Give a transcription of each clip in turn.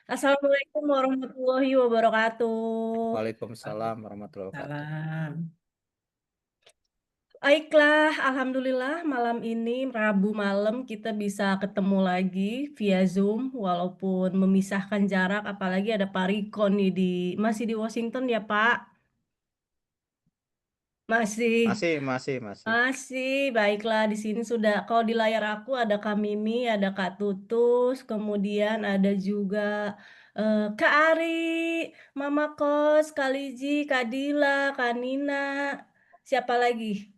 Assalamualaikum warahmatullahi wabarakatuh. Waalaikumsalam warahmatullahi wabarakatuh. Salam. Baiklah, alhamdulillah malam ini Rabu malam kita bisa ketemu lagi via Zoom walaupun memisahkan jarak, apalagi ada Pak Riko nih masih di Washington ya Pak? Masih. Masih. Masih, baiklah di sini sudah. Kalau di layar aku ada Kak Mimi, ada Kak Tutus, kemudian ada juga Kak Ari, Mama Kos, Kak Liji, Kak Dila, Kak Nina. Siapa lagi?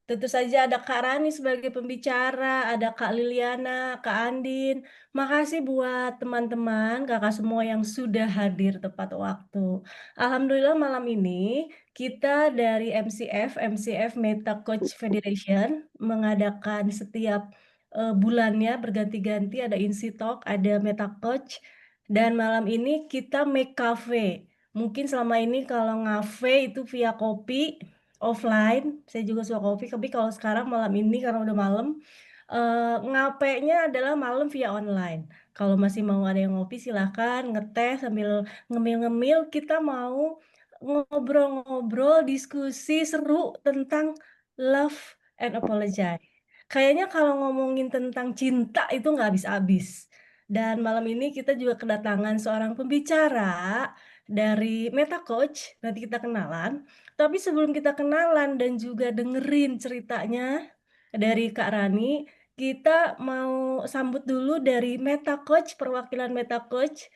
Tentu saja ada Kak Rani sebagai pembicara, ada Kak Liliana, Kak Andin. Makasih buat teman-teman, kakak semua yang sudah hadir tepat waktu. Alhamdulillah malam ini kita dari MCF Meta Coach Federation mengadakan setiap bulannya berganti-ganti ada Insi Talk, ada Meta Coach, dan malam ini kita make cafe. Mungkin selama ini kalau ngafe itu via kopi offline, saya juga suka kopi, tapi kalau sekarang malam ini karena udah malam, ngapenya adalah malam via online. Kalau masih mau ada yang ngopi silahkan ngeteh sambil ngemil-ngemil, kita mau ngobrol-ngobrol, diskusi seru tentang love and apologize. Kayaknya kalau ngomongin tentang cinta itu nggak habis-habis. Dan malam ini kita juga kedatangan seorang pembicara dari Meta Coach, nanti kita kenalan. Tapi sebelum kita kenalan dan juga dengerin ceritanya dari Kak Rani, kita mau sambut dulu dari Meta Coach, perwakilan Meta Coach.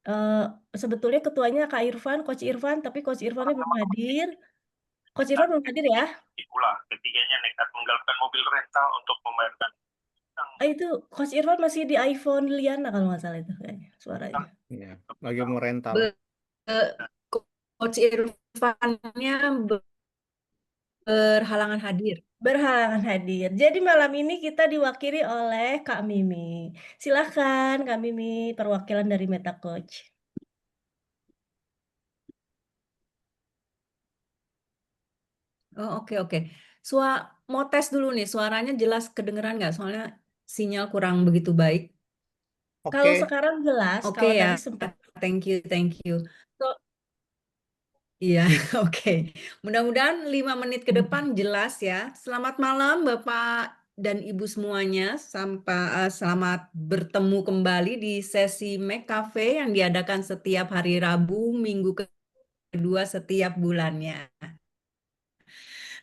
Eh, Sebetulnya ketuanya Kak Irfan, Coach Irfan, tapi Coach Irfannya belum hadir. Coach Irfan belum hadir ya? Pula ketiganya nekat menggalakkan mobil rental untuk membayarkan. Itu Coach Irfan masih di iPhone Liana kalau nggak salah itu kayaknya suaranya. Iya, lagi mau rental. Coach Irfannya berhalangan hadir. Berhalangan hadir. Jadi malam ini kita diwakili oleh Kak Mimi. Silahkan Kak Mimi, perwakilan dari Meta Coach. Oh, oke. Mau tes dulu nih, suaranya jelas kedengeran nggak? Soalnya sinyal kurang begitu baik. Kalau Oke, sekarang jelas, Oke kalau ya, tadi sempat. thank you. So- Iya, oke. Mudah-mudahan 5 menit ke depan jelas ya. Selamat malam Bapak dan Ibu semuanya. Selamat bertemu kembali di sesi Mac Cafe yang diadakan setiap hari Rabu, minggu kedua setiap bulannya.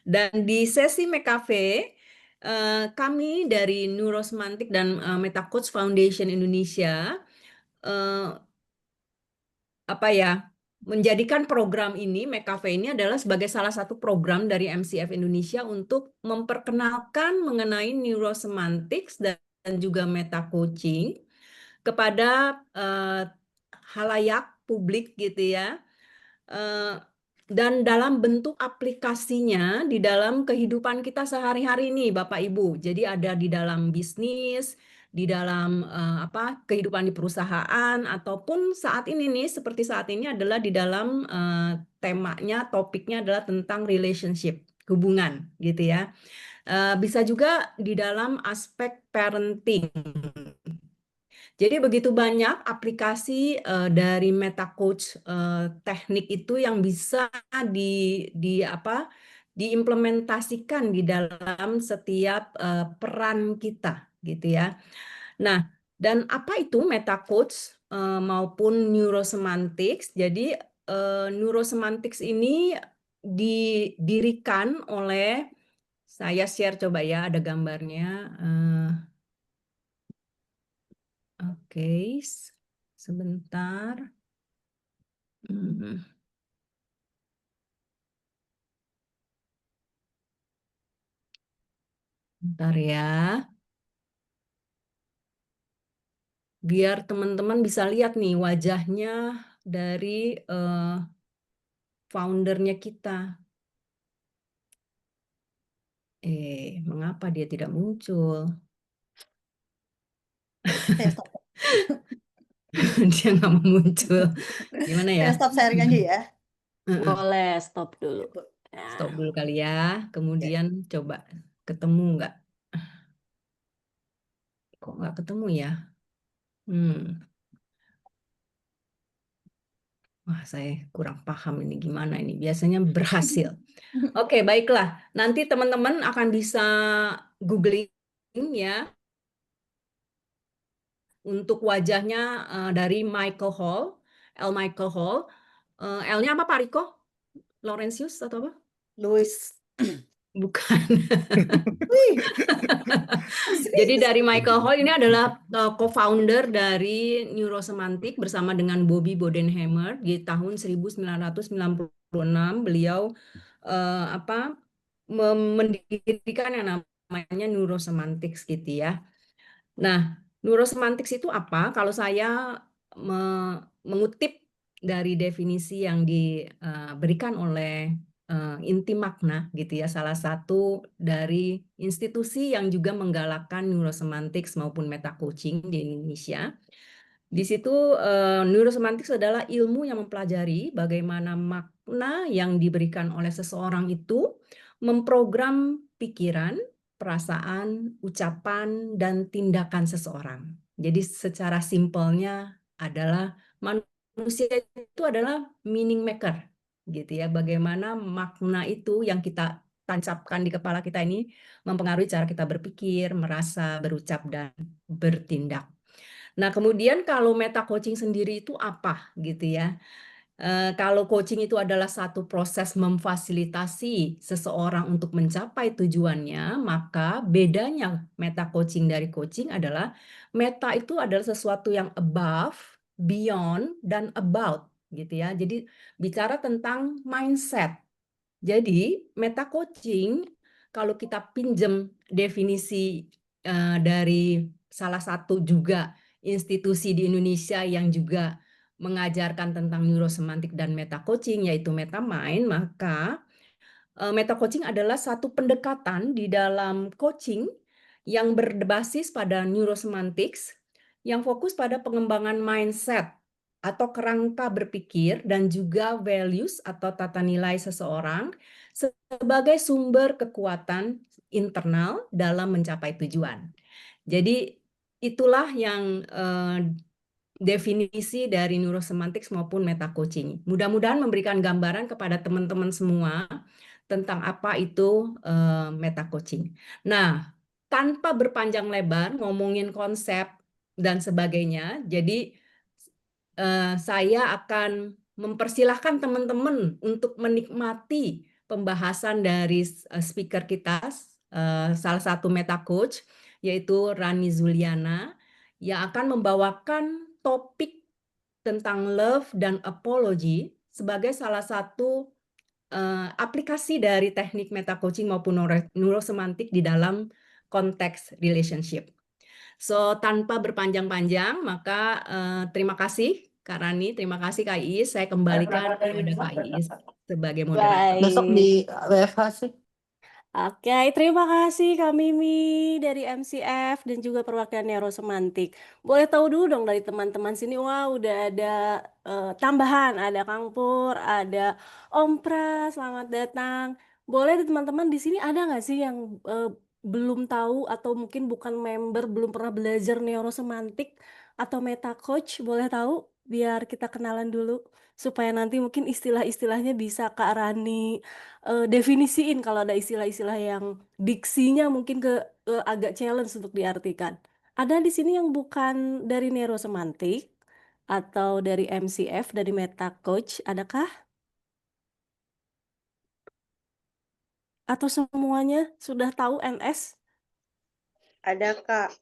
Dan di sesi McCafe, kami dari Neurosemantik dan Meta Coach Foundation Indonesia menjadikan program ini, McCafe ini adalah sebagai salah satu program dari MCF Indonesia untuk memperkenalkan mengenai neurosemantics dan juga meta coaching kepada halayak publik gitu ya. Dan dalam bentuk aplikasinya di dalam kehidupan kita sehari-hari nih Bapak Ibu. Jadi ada di dalam bisnis, di dalam kehidupan di perusahaan, ataupun saat ini nih seperti saat ini adalah di dalam temanya, topiknya adalah tentang relationship, hubungan gitu ya. Bisa juga di dalam aspek parenting. Jadi begitu banyak aplikasi dari Meta Coach teknik itu yang bisa di diimplementasikan di dalam setiap peran kita gitu ya. Nah, dan apa itu Meta Coach maupun Neurosemantics? Jadi Neurosemantics ini didirikan oleh, saya share coba ya, ada gambarnya. Oke, sebentar. Bentar ya. Biar teman-teman bisa lihat nih wajahnya dari foundernya kita. Mengapa dia tidak muncul? Dia nggak mau muncul. Gimana ya? Saya stop sharing aja ya. Boleh stop dulu. Stop dulu kali ya. Kemudian coba ketemu nggak? Kok nggak ketemu ya? saya kurang paham ini gimana ini. Biasanya berhasil. Oke, baiklah. Nanti teman-teman akan bisa googling ya untuk wajahnya dari Michael Hall, L. Michael Hall. L-nya apa Pak Riko? Laurentius atau apa? Louis. Bukan. Wih, Jadi dari Michael Hall ini adalah co-founder dari Neurosemantic bersama dengan Bobby Bodenheimer di tahun 1996. Beliau mendirikan yang namanya Neurosemantics gitu ya. Nah, Neurosemantics itu apa? Kalau saya mengutip dari definisi yang diberikan oleh Inti Makna gitu ya, salah satu dari institusi yang juga menggalakkan neurosemantics maupun meta coaching di Indonesia. Di situ neurosemantics adalah ilmu yang mempelajari bagaimana makna yang diberikan oleh seseorang itu memprogram pikiran, perasaan, ucapan, dan tindakan seseorang. Jadi secara simpelnya adalah manusia itu adalah meaning maker gitu ya. Bagaimana makna itu yang kita tancapkan di kepala kita ini mempengaruhi cara kita berpikir, merasa, berucap, dan bertindak. Nah, kemudian kalau meta coaching sendiri itu apa gitu ya? Kalau coaching itu adalah satu proses memfasilitasi seseorang untuk mencapai tujuannya, maka bedanya meta coaching dari coaching adalah meta itu adalah sesuatu yang above, beyond, dan about gitu ya. Jadi bicara tentang mindset. Jadi meta coaching kalau kita pinjam definisi dari salah satu juga institusi di Indonesia yang juga mengajarkan tentang neurosemantik dan meta coaching yaitu MetaMind, maka meta coaching adalah satu pendekatan di dalam coaching yang berbasis pada neurosemantics yang fokus pada pengembangan mindset atau kerangka berpikir dan juga values atau tata nilai seseorang sebagai sumber kekuatan internal dalam mencapai tujuan. Jadi itulah yang definisi dari neurosemantics maupun meta coaching. Mudah-mudahan memberikan gambaran kepada teman-teman semua tentang apa itu meta coaching. Nah, tanpa berpanjang lebar ngomongin konsep dan sebagainya, jadi saya akan mempersilahkan teman-teman untuk menikmati pembahasan dari speaker kita, salah satu meta coach, yaitu Rani Zuliana, yang akan membawakan topik tentang love dan apology sebagai salah satu aplikasi dari teknik meta coaching maupun neurosemantik di dalam konteks relationship. So, tanpa berpanjang-panjang, maka terima kasih Kak Rani, terima kasih Kak Iis. Saya kembalikan kepada Kak Iis sebagai moderator. besok di WFH sih. Oke, terima kasih Kak Mimi dari MCF dan juga perwakilan Neurosemantik. Boleh tahu dulu dong dari teman-teman sini, wah udah ada tambahan, ada Kang Pur, ada Om Pras, selamat datang. Boleh teman-teman di sini ada nggak sih yang belum tahu atau mungkin bukan member, belum pernah belajar Neurosemantik atau Meta Coach? Boleh tahu? Biar kita kenalan dulu supaya nanti mungkin istilah-istilahnya bisa Kak Rani definisiin kalau ada istilah-istilah yang diksinya mungkin agak challenge untuk diartikan. Ada di sini yang bukan dari neurosemantik atau dari MCF, dari Meta Coach, adakah? Atau semuanya sudah tahu NS? Ada, Kak.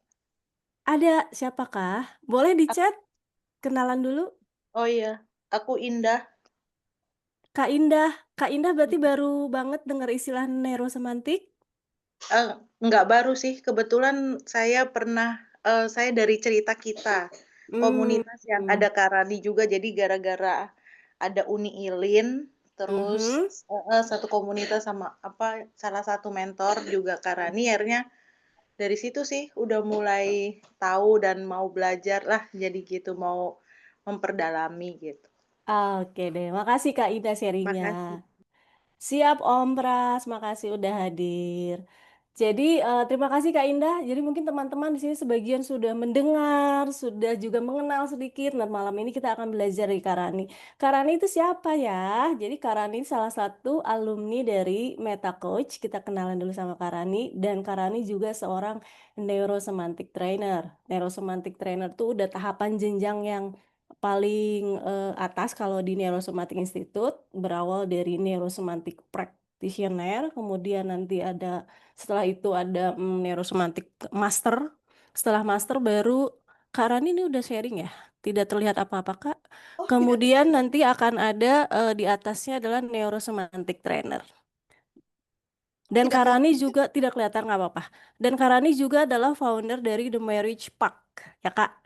Ada, siapakah? Boleh di chat, kenalan dulu. Oh iya, aku Indah. Kak Indah berarti baru banget dengar istilah neurosemantik? Nggak baru sih, kebetulan saya saya dari cerita kita, komunitas yang ada Kak Rani juga, jadi gara-gara ada Uni Ilin, terus satu komunitas sama salah satu mentor juga Kak Rani, akhirnya dari situ sih udah mulai tahu dan mau belajar lah, jadi gitu, mau memperdalami gitu. Oke deh, makasih Kak Indah sharingnya. Makasih. Siap Om Pras, makasih udah hadir. Jadi terima kasih Kak Indah. Jadi mungkin teman-teman di sini sebagian sudah mendengar, sudah juga mengenal sedikit. Nah, malam ini kita akan belajar dari Karani. Karani itu siapa ya? Jadi Karani salah satu alumni dari Meta Coach. Kita kenalan dulu sama Karani. Dan Karani juga seorang neurosemantic trainer. Neurosemantic trainer tuh udah tahapan jenjang yang paling atas kalau di Neurosemantic Institute. Berawal dari neurosemantic practitioner, kemudian nanti ada setelah itu ada neurosemantik master. Setelah master baru Kak Rani ini udah sharing ya. Tidak terlihat apa-apa Kak. Oh, tidak. Kemudian nanti akan ada di atasnya adalah neurosemantik trainer. Dan Tidak Kak kelihatan. Rani juga tidak kelihatan nggak apa-apa. Dan Kak Rani juga adalah founder dari The Marriage Pack. Ya Kak?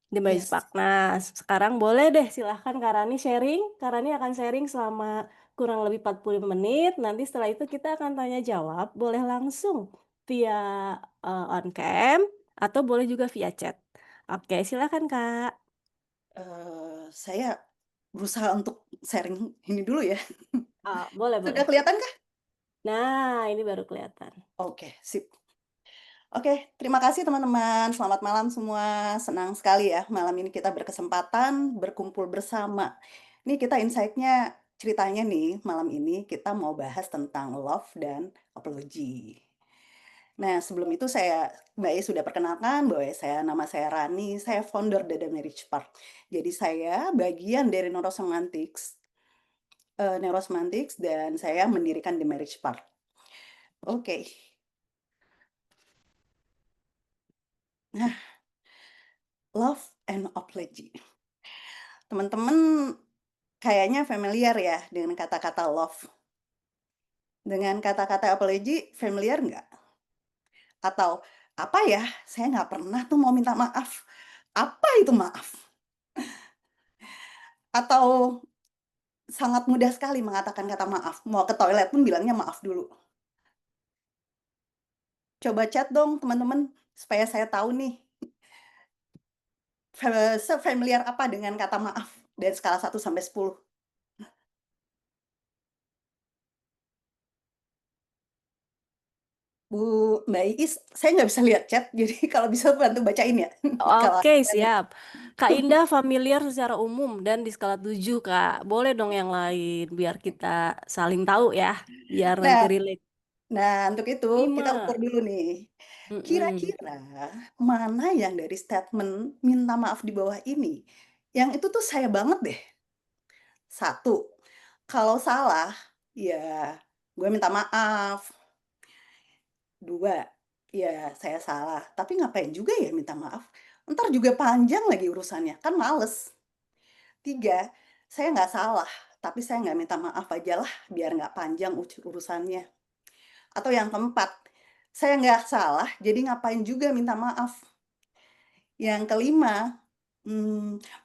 The Marriage Yes. Pack. Nah, sekarang boleh deh silahkan Kak Rani sharing. Kak Rani akan sharing selama kurang lebih 45 menit. Nanti setelah itu kita akan tanya jawab. Boleh langsung via on cam atau boleh juga via chat. Oke, silakan Kak. Saya berusaha untuk sharing ini dulu ya. Boleh, Sudah boleh. kelihatan kah? Nah, ini baru kelihatan. Oke, sip. Oke, terima kasih teman-teman. Selamat malam semua. Senang sekali ya malam ini kita berkesempatan berkumpul bersama. Ini kita insight-nya ceritanya nih malam ini kita mau bahas tentang love dan apology. Nah, sebelum itu Mbak E sudah perkenalkan bahwa nama saya Rani, saya founder dari The Marriage Park. Jadi saya bagian dari Neurosemantics dan saya mendirikan The Marriage Park. Oke. Nah, love and apology. Teman-teman kayaknya familiar ya dengan kata-kata love. Dengan kata-kata apology familiar nggak? Atau apa ya? Saya nggak pernah tuh mau minta maaf. Apa itu maaf? Atau sangat mudah sekali mengatakan kata maaf. Mau ke toilet pun bilangnya maaf dulu. Coba chat dong teman-teman supaya saya tahu nih. Sefamiliar apa dengan kata maaf dari skala 1 sampai 10? Mbak Iis, saya nggak bisa lihat chat, jadi kalau bisa bantu bacain ya. Kalau Oke, siap. Kak Indah familiar secara umum dan di skala 7, Kak. Boleh dong yang lain biar kita saling tahu ya, biar nanti Nah, relate. untuk itu kita 5. ukur dulu nih. Mm-mm. Kira-kira mana yang dari statement minta maaf di bawah ini, yang itu tuh saya banget deh. 1, kalau salah, ya gue minta maaf. 2, ya saya salah, tapi ngapain juga ya minta maaf? Ntar juga panjang lagi urusannya, kan males. 3, saya nggak salah, tapi saya nggak minta maaf aja lah, biar nggak panjang urusannya. Atau yang keempat, saya nggak salah, jadi ngapain juga minta maaf. Yang kelima,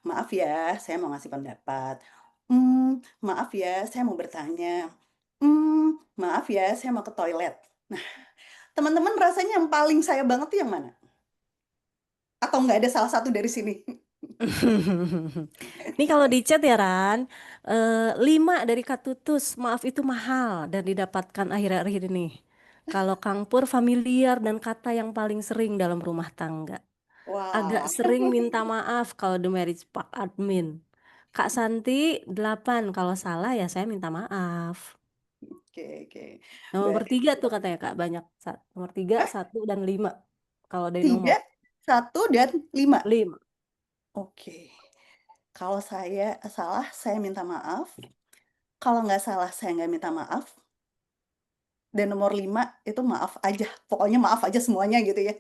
maaf ya, saya mau ngasih pendapat. Maaf ya, saya mau bertanya. Maaf ya, saya mau ke toilet. Nah, teman-teman rasanya yang paling saya banget tuh yang mana? Atau nggak ada salah satu dari sini? Ini kalau di chat ya Ran, 5 dari Kak Tutus, maaf itu mahal dan didapatkan akhir-akhir ini. Kalau Kang Pur familiar dan kata yang paling sering dalam rumah tangga. Agak Wah, sering minta maaf kalau The Marriage Pack admin. Kak Santi 8, kalau salah ya saya minta maaf. oke. Nomor Berarti 3 tuh katanya Kak banyak. Nomor 3, Hah? 1 dan 5. Kalau dari 3, nomor 1, dan 5. 5. Oke. Kalau saya salah, saya minta maaf. Kalau nggak salah, saya nggak minta maaf. Dan nomor 5 itu maaf aja. Pokoknya maaf aja semuanya gitu ya.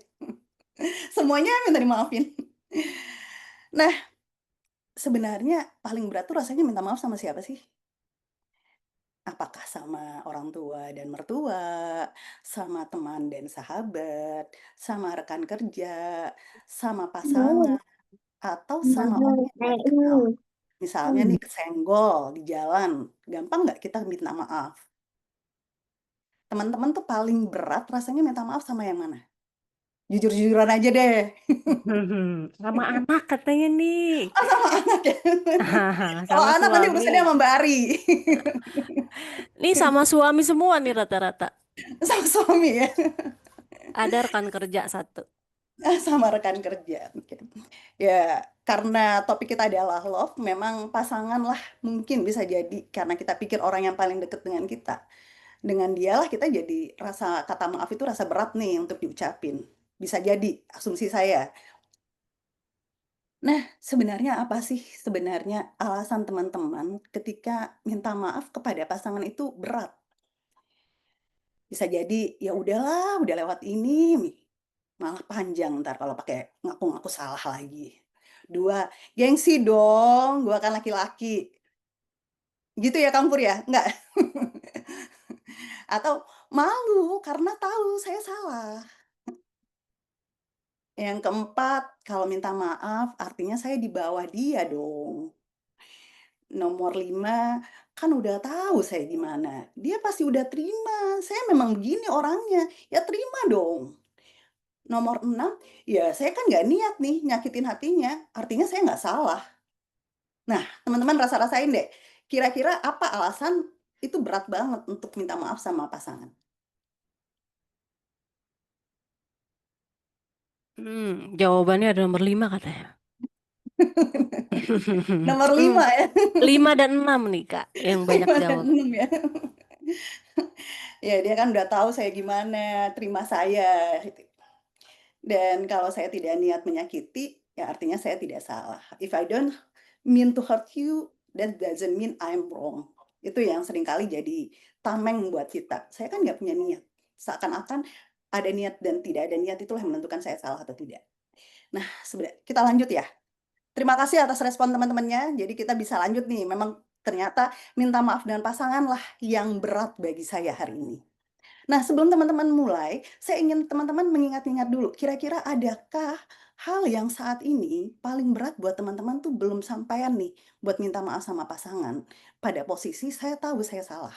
Semuanya minta dimaafin. Nah, sebenarnya paling berat tuh rasanya minta maaf sama siapa sih? Apakah sama orang tua dan mertua, sama teman dan sahabat, sama rekan kerja, sama pasangan, atau sama orang yang nggak dikenal? Misalnya nih kesenggol di jalan, gampang nggak kita minta maaf? Teman-teman tuh paling berat rasanya minta maaf sama yang mana? Jujur-jujuran aja deh. Sama anak katanya nih. Oh, sama anak ya. Kalau Sama anak nanti urusannya suami. sama Mbak Ari. Nih sama suami semua nih rata-rata. Sama suami ya. Ada rekan kerja satu. Sama rekan kerja. Oke. Ya, karena topik kita adalah love, memang pasangan lah mungkin bisa jadi karena kita pikir orang yang paling dekat dengan kita. Dengan dialah kita jadi rasa kata maaf itu rasa berat nih untuk diucapin. Bisa jadi asumsi saya. Nah, sebenarnya apa sih sebenarnya alasan teman-teman ketika minta maaf kepada pasangan itu berat? Bisa jadi ya udahlah, udah lewat ini, malah panjang ntar kalau pakai ngaku-ngaku salah lagi. 2, gengsi dong, gua kan laki-laki. Gitu ya Kang Pur ya? Enggak? Atau malu karena tahu saya salah. Yang keempat, kalau minta maaf artinya saya di bawah dia dong. Nomor 5, kan udah tahu saya gimana. Dia pasti udah terima, saya memang begini orangnya, ya terima dong. Nomor 6, ya saya kan nggak niat nih nyakitin hatinya, artinya saya nggak salah. Nah, teman-teman rasa-rasain deh, kira-kira apa alasan itu berat banget untuk minta maaf sama pasangan? Jawabannya ada nomor 5 katanya. Nomor 5 ya. 5 dan 6 nih Kak, yang banyak 5 dan jawab. 6 ya. Ya, dia kan udah tahu saya gimana, terima saya gitu. Dan kalau saya tidak niat menyakiti, ya artinya saya tidak salah. If I don't mean to hurt you, that doesn't mean I'm wrong. Itu yang seringkali jadi tameng buat kita. Saya kan nggak punya niat. Seakan-akan ada niat dan tidak ada niat itulah yang menentukan saya salah atau tidak. Nah, kita lanjut ya. Terima kasih atas respon teman-temannya. Jadi kita bisa lanjut nih. Memang ternyata minta maaf dengan pasangan lah yang berat bagi saya hari ini. Nah, sebelum teman-teman mulai, saya ingin teman-teman mengingat-ingat dulu, kira-kira adakah hal yang saat ini paling berat buat teman-teman tuh belum sampaian nih buat minta maaf sama pasangan. Pada posisi saya tahu saya salah.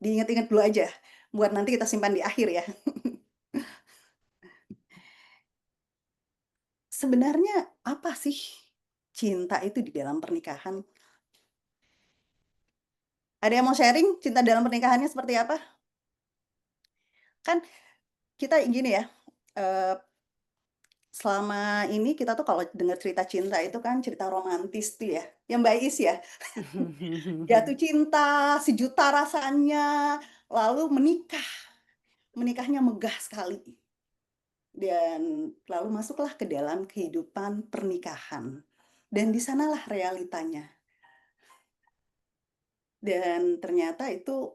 Diingat-ingat dulu aja, buat nanti kita simpan di akhir ya. Sebenarnya apa sih cinta itu di dalam pernikahan? Ada yang mau sharing cinta dalam pernikahannya seperti apa? Kan kita gini ya, selama ini kita tuh kalau dengar cerita cinta itu kan cerita romantis tuh ya, yang Mbak Is ya. Jatuh cinta, sejuta rasanya, lalu menikah. Menikahnya megah sekali. Dan lalu masuklah ke dalam kehidupan pernikahan. Dan di sanalah realitanya. Dan ternyata itu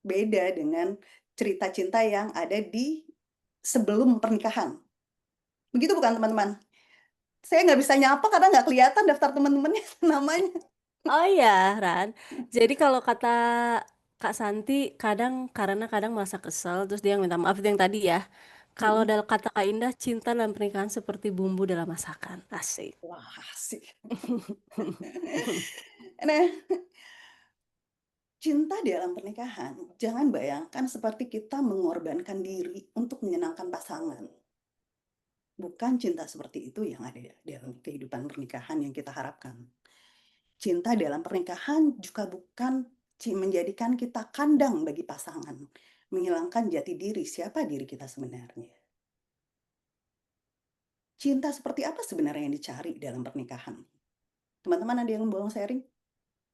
beda dengan cerita cinta yang ada di sebelum pernikahan. Begitu bukan teman-teman? Saya nggak bisa nyapa karena nggak kelihatan daftar teman-temannya namanya. Oh ya, Ran. Jadi kalau kata Kak Santi, karena kadang merasa kesel, terus dia minta maaf itu yang tadi ya. Kalau dalam kata Kak Indah, cinta dalam pernikahan seperti bumbu dalam masakan. Asik. Wah, asik. Nah, cinta dalam pernikahan, jangan bayangkan seperti kita mengorbankan diri untuk menyenangkan pasangan. Bukan cinta seperti itu yang ada dalam kehidupan pernikahan yang kita harapkan. Cinta dalam pernikahan juga bukan menjadikan kita kandang bagi pasangan, menghilangkan jati diri, siapa diri kita sebenarnya. Cinta seperti apa sebenarnya yang dicari dalam pernikahan? Teman-teman ada yang mau sharing?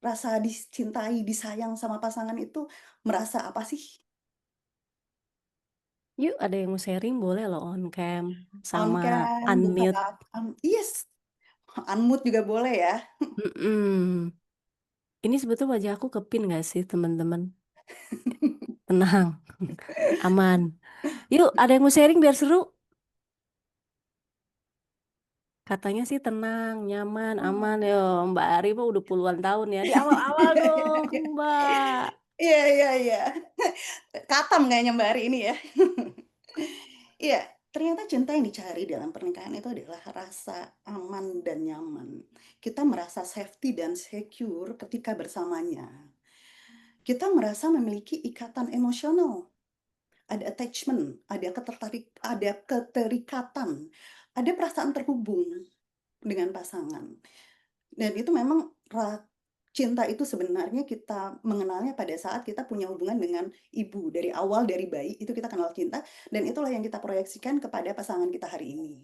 Rasa dicintai, disayang sama pasangan itu merasa apa sih? Yuk, ada yang mau sharing boleh loh on cam On sama cam, unmute. buka, yes, unmute juga boleh ya. Mm-mm. Ini sebetulnya wajah aku kepin gak sih teman-teman? Tenang, aman. Yuk, ada yang mau sharing biar seru? Katanya sih tenang, nyaman, aman. Yo, Mbak Ari mah udah puluhan tahun ya. Di awal-awal dong, Mbak. Iya. Katam kayaknya Mbak Ari ini ya. Iya, ternyata cinta yang dicari dalam pernikahan itu adalah rasa aman dan nyaman. Kita merasa safety dan secure ketika bersamanya. Kita merasa memiliki ikatan emosional. Ada attachment, ada keterikatan, ada perasaan terhubung dengan pasangan. Dan itu memang cinta itu sebenarnya kita mengenalnya pada saat kita punya hubungan dengan ibu. Dari awal, dari bayi, itu kita kenal cinta, dan itulah yang kita proyeksikan kepada pasangan kita hari ini.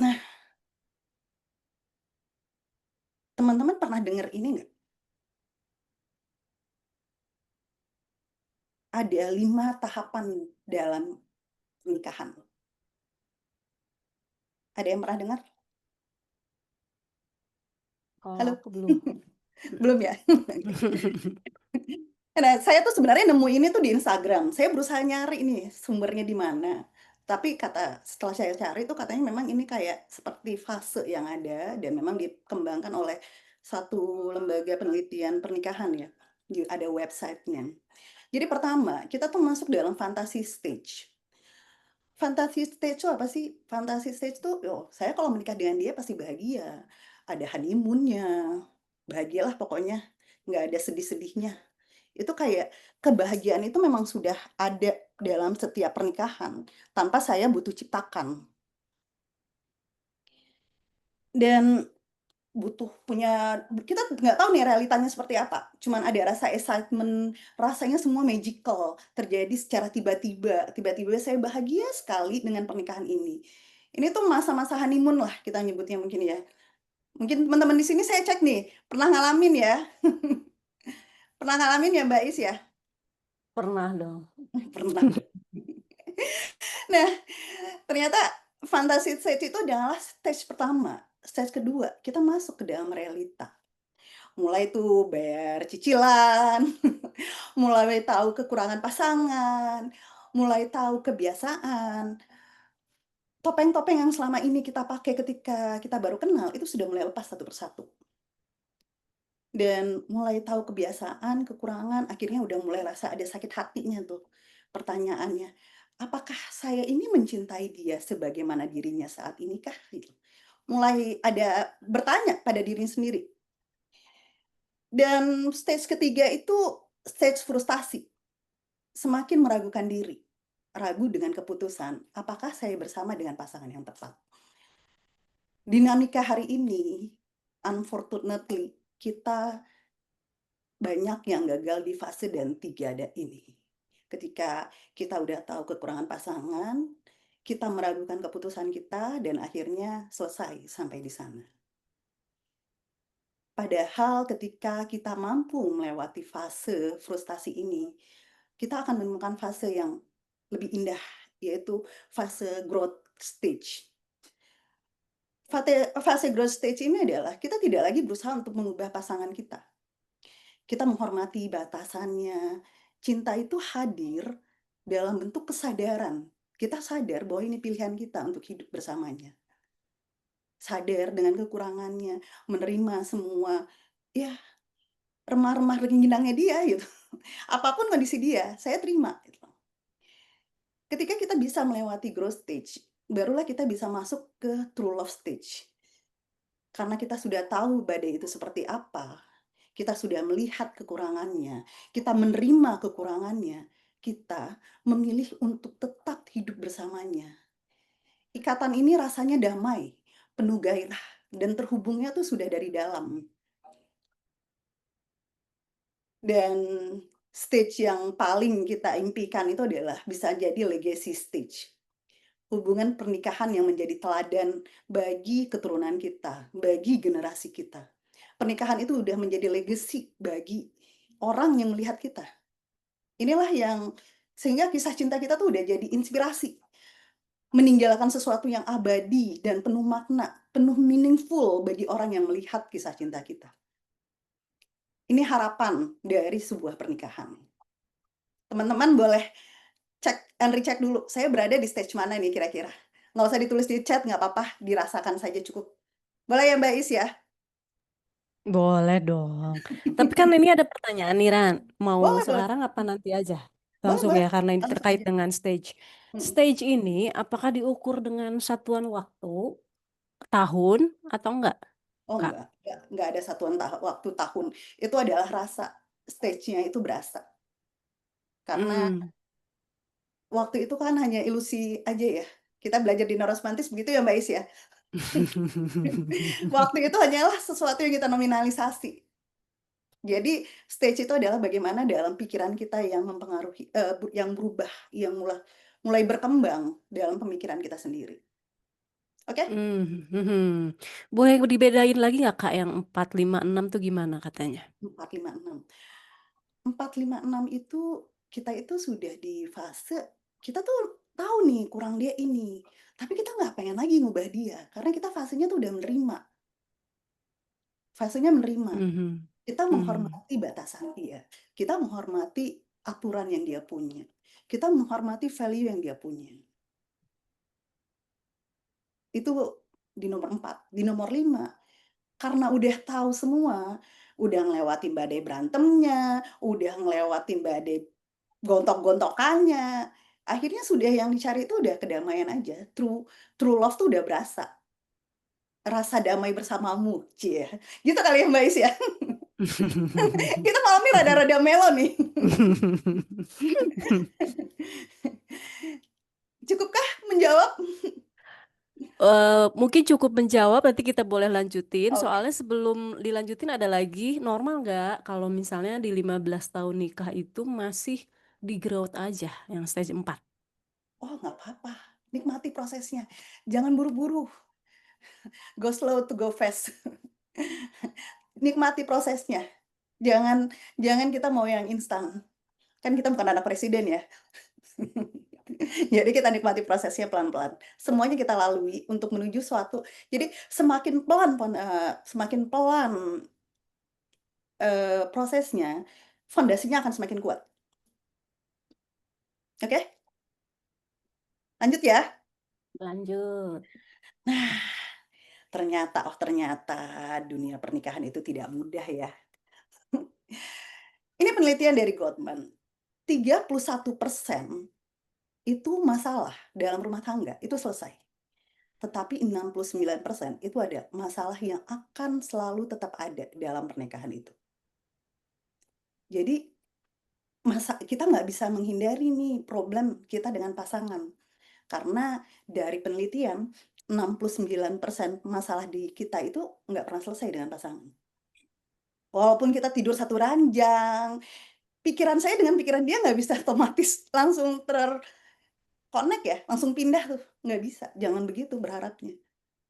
Nah, teman-teman pernah dengar ini nggak? Ada 5 tahapan dalam pernikahan. Ada yang pernah dengar? Kalau Halo? aku belum. Belum ya? Nah, saya tuh sebenarnya nemu ini tuh di Instagram. Saya berusaha nyari nih sumbernya di mana. Tapi setelah saya cari tuh katanya memang ini kayak seperti fase yang ada dan memang dikembangkan oleh satu lembaga penelitian pernikahan ya. Ada websitenya. Jadi pertama, kita tuh masuk dalam fantasy stage. Fantasy stage itu apa sih? Fantasy stage tuh, saya kalau menikah dengan dia pasti bahagia. Ada honeymoon-nya, bahagialah pokoknya. Nggak ada sedih-sedihnya. Itu kayak kebahagiaan itu memang sudah ada dalam setiap pernikahan, tanpa saya butuh ciptakan. Dan butuh punya, kita nggak tahu nih realitanya seperti apa. Cuman ada rasa excitement, rasanya semua magical, terjadi secara tiba-tiba. Tiba-tiba saya bahagia sekali dengan pernikahan ini. Ini tuh masa-masa honeymoon lah kita nyebutnya mungkin ya. Mungkin teman-teman di sini saya cek nih, pernah ngalamin ya? Pernah ngalamin ya Mbak Is ya? Pernah dong. Pernah. Nah, ternyata fantasy stage itu adalah stage pertama. Stage kedua, kita masuk ke dalam realita. Mulai tuh bayar cicilan, mulai tahu kekurangan pasangan, mulai tahu kebiasaan. Topeng-topeng yang selama ini kita pakai ketika kita baru kenal, itu sudah mulai lepas satu persatu. Dan mulai tahu kebiasaan, kekurangan, akhirnya udah mulai rasa ada sakit hatinya tuh. Pertanyaannya, apakah saya ini mencintai dia sebagaimana dirinya saat ini kah? Gitu. Mulai ada bertanya pada diri sendiri. Dan stage ketiga itu stage frustasi. Semakin meragukan diri. Ragu dengan keputusan, apakah saya bersama dengan pasangan yang tepat. Dinamika hari ini, unfortunately, kita banyak yang gagal di fase dan 3 ini. Ketika kita udah tahu kekurangan pasangan, kita meragukan keputusan kita dan akhirnya selesai sampai di sana. Padahal ketika kita mampu melewati fase frustasi ini, kita akan menemukan fase yang lebih indah, yaitu fase growth stage. Fase growth stage ini adalah kita tidak lagi berusaha untuk mengubah pasangan kita. Kita menghormati batasannya. Cinta itu hadir dalam bentuk kesadaran. Kita sadar bahwa ini pilihan kita untuk hidup bersamanya. Sadar dengan kekurangannya, menerima semua, ya remah-remah rengginangnya dia gitu. Apapun kondisi dia, saya terima. Gitu. Ketika kita bisa melewati growth stage, barulah kita bisa masuk ke true love stage. Karena kita sudah tahu badai itu seperti apa, kita sudah melihat kekurangannya, kita menerima kekurangannya, kita memilih untuk tetap hidup bersamanya. Ikatan ini rasanya damai, penuh gairah, dan terhubungnya tuh sudah dari dalam. Dan stage yang paling kita impikan itu adalah bisa jadi legacy stage. Hubungan pernikahan yang menjadi teladan bagi keturunan kita, bagi generasi kita. Pernikahan itu udah menjadi legacy bagi orang yang melihat kita. Inilah yang sehingga kisah cinta kita tuh udah jadi inspirasi. Meninggalkan sesuatu yang abadi dan penuh makna, penuh meaningful bagi orang yang melihat kisah cinta kita. Ini harapan dari sebuah pernikahan. Teman-teman boleh cek dulu, saya berada di stage mana nih kira-kira. Nggak usah ditulis di chat, nggak apa-apa, dirasakan saja cukup. Boleh ya Mbak Is ya? Boleh dong. Tapi kan ini ada pertanyaan nih Ran. Mau Boleh. sekarang apa nanti aja? Boleh, Langsung boleh. ya karena ini Langsung terkait aja. dengan stage. Stage ini apakah diukur dengan satuan waktu, tahun atau enggak, Oh Kak? enggak ada satuan waktu tahun. Itu adalah rasa, stage-nya itu berasa. Karena waktu itu kan hanya ilusi aja ya. Kita belajar di neuroscientist begitu ya Mbak Is ya. Waktu itu hanyalah sesuatu yang kita nominalisasi. Jadi stage itu adalah bagaimana dalam pikiran kita yang mempengaruhi, yang berubah, yang mulai berkembang dalam pemikiran kita sendiri. Oke? Boleh dibedain lagi nggak Kak yang 4, 5, 6 tuh gimana katanya? 4, 5, 6. 4, 5, 6 itu kita itu sudah di fase kita tuh tahu nih kurang dia ini, tapi kita nggak pengen lagi ngubah dia karena kita fasenya tuh udah menerima. Fasenya menerima. Mhm. Kita menghormati batasan dia. Kita menghormati aturan yang dia punya. Kita menghormati value yang dia punya. Itu di nomor 4. Di nomor 5, karena udah tahu semua, udah ngelewatin badai berantemnya, udah ngelewatin badai gontok-gontokannya, akhirnya sudah yang dicari itu udah kedamaian aja. True love tuh udah berasa. Rasa damai bersamamu, cie. Gitu kali ya Mbak Is ya. Kita malam ini rada-rada melo nih. Cukupkah menjawab? Mungkin cukup menjawab, nanti kita boleh lanjutin. Oke. Soalnya sebelum dilanjutin ada lagi, normal nggak kalau misalnya di 15 tahun nikah itu masih di growth aja yang stage 4? Oh, nggak apa-apa. Nikmati prosesnya. Jangan buru-buru. Go slow to go fast. Nikmati prosesnya. Jangan kita mau yang instan. Kan kita bukan anak presiden ya. Jadi kita nikmati prosesnya pelan-pelan. Semuanya kita lalui untuk menuju suatu. Jadi semakin pelan prosesnya, fondasinya akan semakin kuat. Oke? Lanjut ya. Lanjut. Nah, ternyata dunia pernikahan itu tidak mudah ya. Ini penelitian dari Gottman. 31% itu masalah dalam rumah tangga itu selesai. Tetapi 69% itu ada masalah yang akan selalu tetap ada dalam pernikahan itu. Jadi kita nggak bisa menghindari nih problem kita dengan pasangan. Karena dari penelitian 69% masalah di kita itu nggak pernah selesai dengan pasangan. Walaupun kita tidur satu ranjang, pikiran saya dengan pikiran dia nggak bisa otomatis langsung connect ya, langsung pindah tuh, nggak bisa. Jangan begitu berharapnya.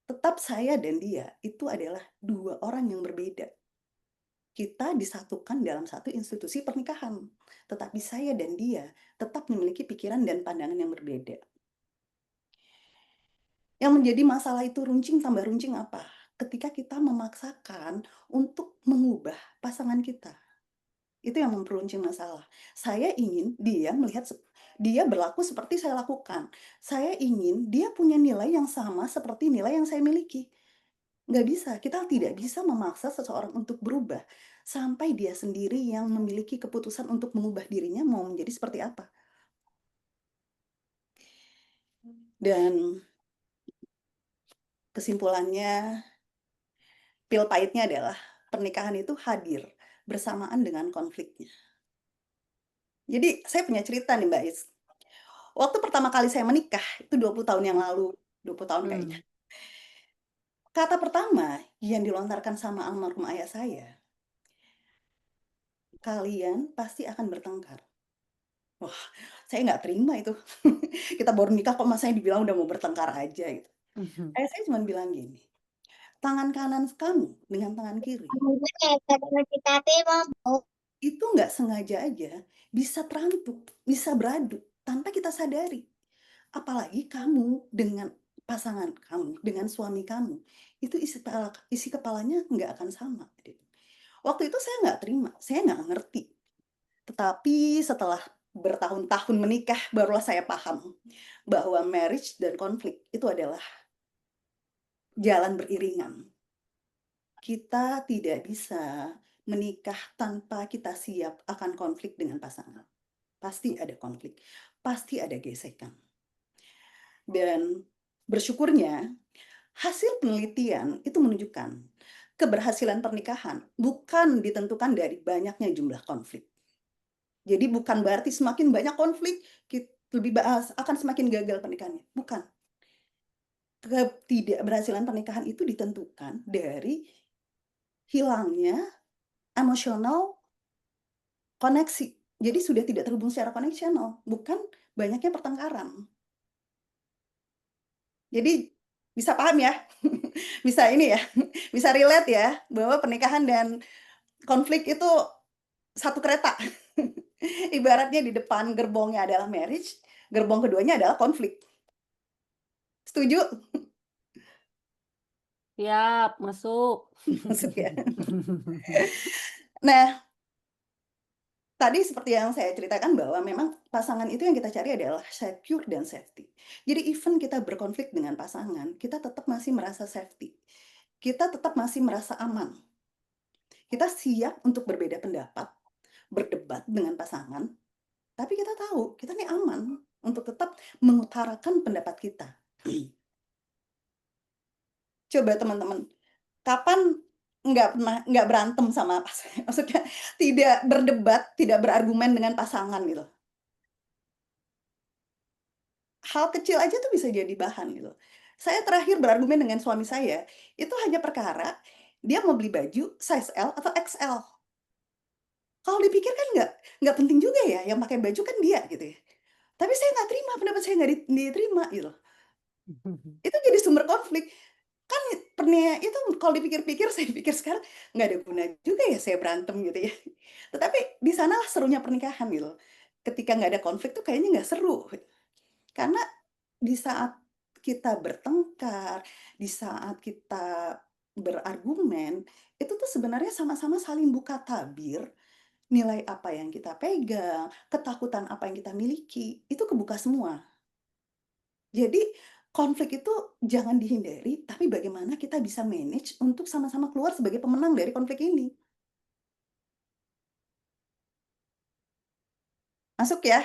Tetap saya dan dia itu adalah 2 orang yang berbeda. Kita disatukan dalam satu institusi pernikahan, tetapi saya dan dia tetap memiliki pikiran dan pandangan yang berbeda. Yang menjadi masalah itu runcing tambah runcing apa? Ketika kita memaksakan untuk mengubah pasangan kita. Itu yang memperuncing masalah. Saya ingin dia berlaku seperti saya lakukan. Saya ingin dia punya nilai yang sama seperti nilai yang saya miliki. Nggak bisa, kita tidak bisa memaksa seseorang untuk berubah sampai dia sendiri yang memiliki keputusan untuk mengubah dirinya mau menjadi seperti apa. Dan kesimpulannya, pil pahitnya adalah pernikahan itu hadir bersamaan dengan konfliknya. Jadi saya punya cerita nih Mbak Is. Waktu pertama kali saya menikah, itu 20 tahun yang lalu, 20 tahun kayaknya. Kata pertama yang dilontarkan sama almarhum ayah saya, kalian pasti akan bertengkar. Wah, saya nggak terima itu. Kita baru nikah kok masanya dibilang udah mau bertengkar aja gitu. Ayah saya cuma bilang gini, tangan kanan kamu dengan tangan kiri itu nggak sengaja aja bisa terantuk, bisa beradu tanpa kita sadari. Apalagi kamu dengan pasangan kamu, dengan suami kamu, itu isi kepalanya nggak akan sama. Waktu itu saya nggak terima, saya nggak ngerti. Tetapi setelah bertahun-tahun menikah, barulah saya paham bahwa marriage dan konflik itu adalah jalan beriringan. Kita tidak bisa menikah tanpa kita siap akan konflik dengan pasangan. Pasti ada konflik, pasti ada gesekan. Dan bersyukurnya, hasil penelitian itu menunjukkan keberhasilan pernikahan bukan ditentukan dari banyaknya jumlah konflik. Jadi bukan berarti semakin banyak konflik, akan semakin gagal pernikahannya. Bukan. ketidakberhasilan pernikahan itu ditentukan dari hilangnya emosional koneksi. Jadi sudah tidak terhubung secara koneksional, bukan banyaknya pertengkaran. Jadi bisa paham ya? Bisa ini ya, bisa relate ya, bahwa pernikahan dan konflik itu satu kereta. Ibaratnya di depan gerbongnya adalah marriage, gerbong keduanya adalah konflik. Setuju? Siap, masuk. Masuk ya. Nah, tadi seperti yang saya ceritakan bahwa memang pasangan itu yang kita cari adalah secure dan safety. Jadi even kita berkonflik dengan pasangan, kita tetap masih merasa safety. Kita tetap masih merasa aman. Kita siap untuk berbeda pendapat, berdebat dengan pasangan, tapi kita tahu kita nih aman untuk tetap mengutarakan pendapat kita. Coba teman-teman, kapan nggak berantem sama pasangan? Maksudnya tidak berdebat, tidak berargumen dengan pasangan gitu. Hal kecil aja tuh bisa jadi bahan gitu. Saya terakhir berargumen dengan suami saya, itu hanya perkara dia mau beli baju size L atau XL. Kalau dipikir kan nggak penting juga ya, yang pakai baju kan dia gitu ya. Tapi saya nggak terima, pendapat saya nggak diterima gitu. Itu jadi sumber konflik. Kan itu kalau dipikir-pikir, saya pikir sekarang nggak ada guna juga ya saya berantem gitu ya. Tetapi di sanalah serunya pernikahan gitu. Ketika nggak ada konflik tuh kayaknya nggak seru. Karena di saat kita bertengkar, di saat kita berargumen, itu tuh sebenarnya sama-sama saling buka tabir, nilai apa yang kita pegang, ketakutan apa yang kita miliki, itu kebuka semua. Jadi konflik itu jangan dihindari, tapi bagaimana kita bisa manage untuk sama-sama keluar sebagai pemenang dari konflik ini. Masuk ya?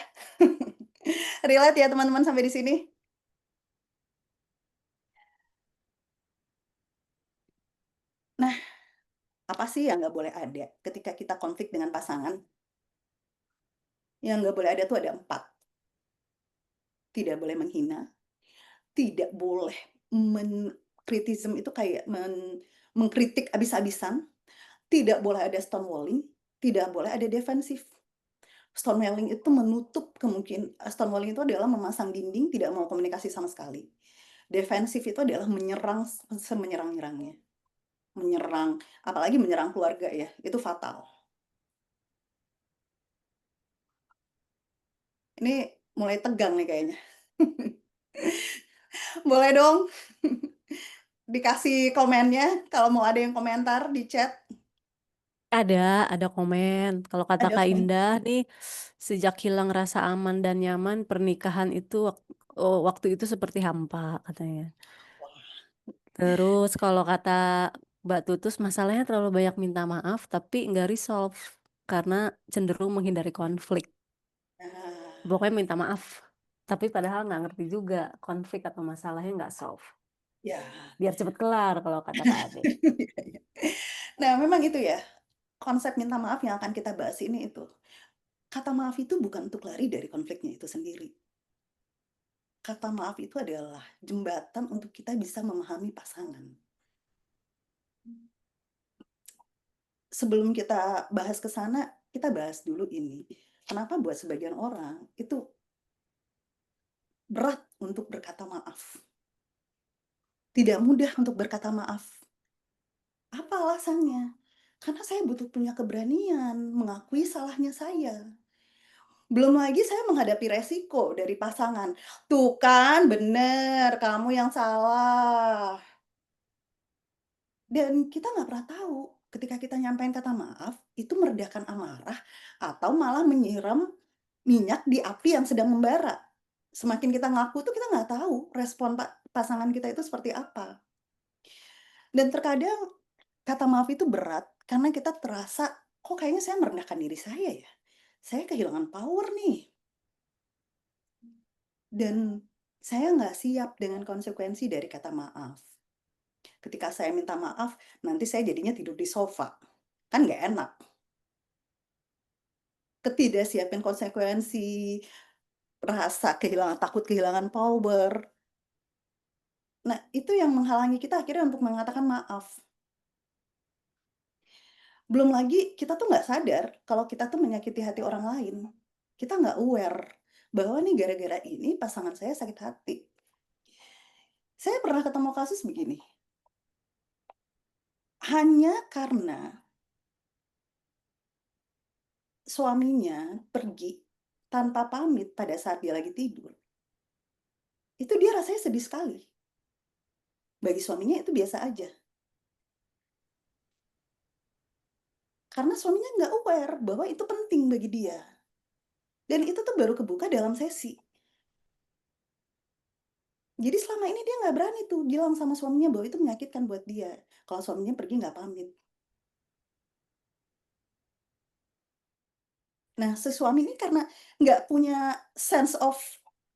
Relate ya teman-teman sampai di sini? Nah, apa sih yang nggak boleh ada ketika kita konflik dengan pasangan? Yang nggak boleh ada tuh ada 4. Tidak boleh menghina, tidak boleh kritisisme itu kayak mengkritik abis-abisan, tidak boleh ada stonewalling, tidak boleh ada defensif. Stonewalling itu stonewalling itu adalah memasang dinding, tidak mau komunikasi sama sekali. Defensif itu adalah menyerang semenyerang-nyerangnya. Menyerang, apalagi menyerang keluarga ya, itu fatal. Ini mulai tegang nih kayaknya. Boleh dong dikasih komennya kalau mau ada yang komentar di chat. Ada komen. Kalau kata Ada Kak komen. Indah nih, sejak hilang rasa aman dan nyaman, pernikahan itu waktu itu seperti hampa katanya. Terus kalau kata Mbak Tutus, masalahnya terlalu banyak minta maaf tapi nggak resolve karena cenderung menghindari konflik. Nah, Pokoknya minta maaf, tapi padahal nggak ngerti juga konflik atau masalahnya nggak solve. ya. Biar cepet kelar kalau kata Kak Ade. Nah, memang itu ya, konsep minta maaf yang akan kita bahas ini itu. Kata maaf itu bukan untuk lari dari konfliknya itu sendiri. Kata maaf itu adalah jembatan untuk kita bisa memahami pasangan. Sebelum kita bahas ke sana, kita bahas dulu ini. Kenapa buat sebagian orang itu berat untuk berkata maaf? Tidak mudah untuk berkata maaf. Apa alasannya? Karena saya butuh punya keberanian mengakui salahnya saya. Belum lagi saya menghadapi resiko dari pasangan. Tuh kan bener, kamu yang salah. Dan kita nggak pernah tahu ketika kita nyampein kata maaf, itu meredakan amarah atau malah menyiram minyak di api yang sedang membara. Semakin kita ngaku tuh kita nggak tahu respon pasangan kita itu seperti apa. Dan terkadang kata maaf itu berat karena kita terasa, kok kayaknya saya merendahkan diri saya ya. Saya kehilangan power nih. Dan saya nggak siap dengan konsekuensi dari kata maaf. Ketika saya minta maaf, nanti saya jadinya tidur di sofa. Kan nggak enak. Ketidaksiapin konsekuensi, rasa takut kehilangan power, Nah, itu yang menghalangi kita akhirnya untuk mengatakan maaf. Belum lagi kita tuh nggak sadar kalau kita tuh menyakiti hati orang lain. Kita nggak aware bahwa nih gara-gara ini pasangan saya sakit hati. Saya pernah ketemu kasus begini. Hanya karena suaminya pergi tanpa pamit pada saat dia lagi tidur. Itu dia rasanya sedih sekali. Bagi suaminya itu biasa aja. Karena suaminya nggak aware bahwa itu penting bagi dia. Dan itu tuh baru kebuka dalam sesi. Jadi selama ini dia nggak berani tuh bilang sama suaminya bahwa itu menyakitkan buat dia. Kalau suaminya pergi nggak pamit. Nah, si suami ini karena nggak punya sense of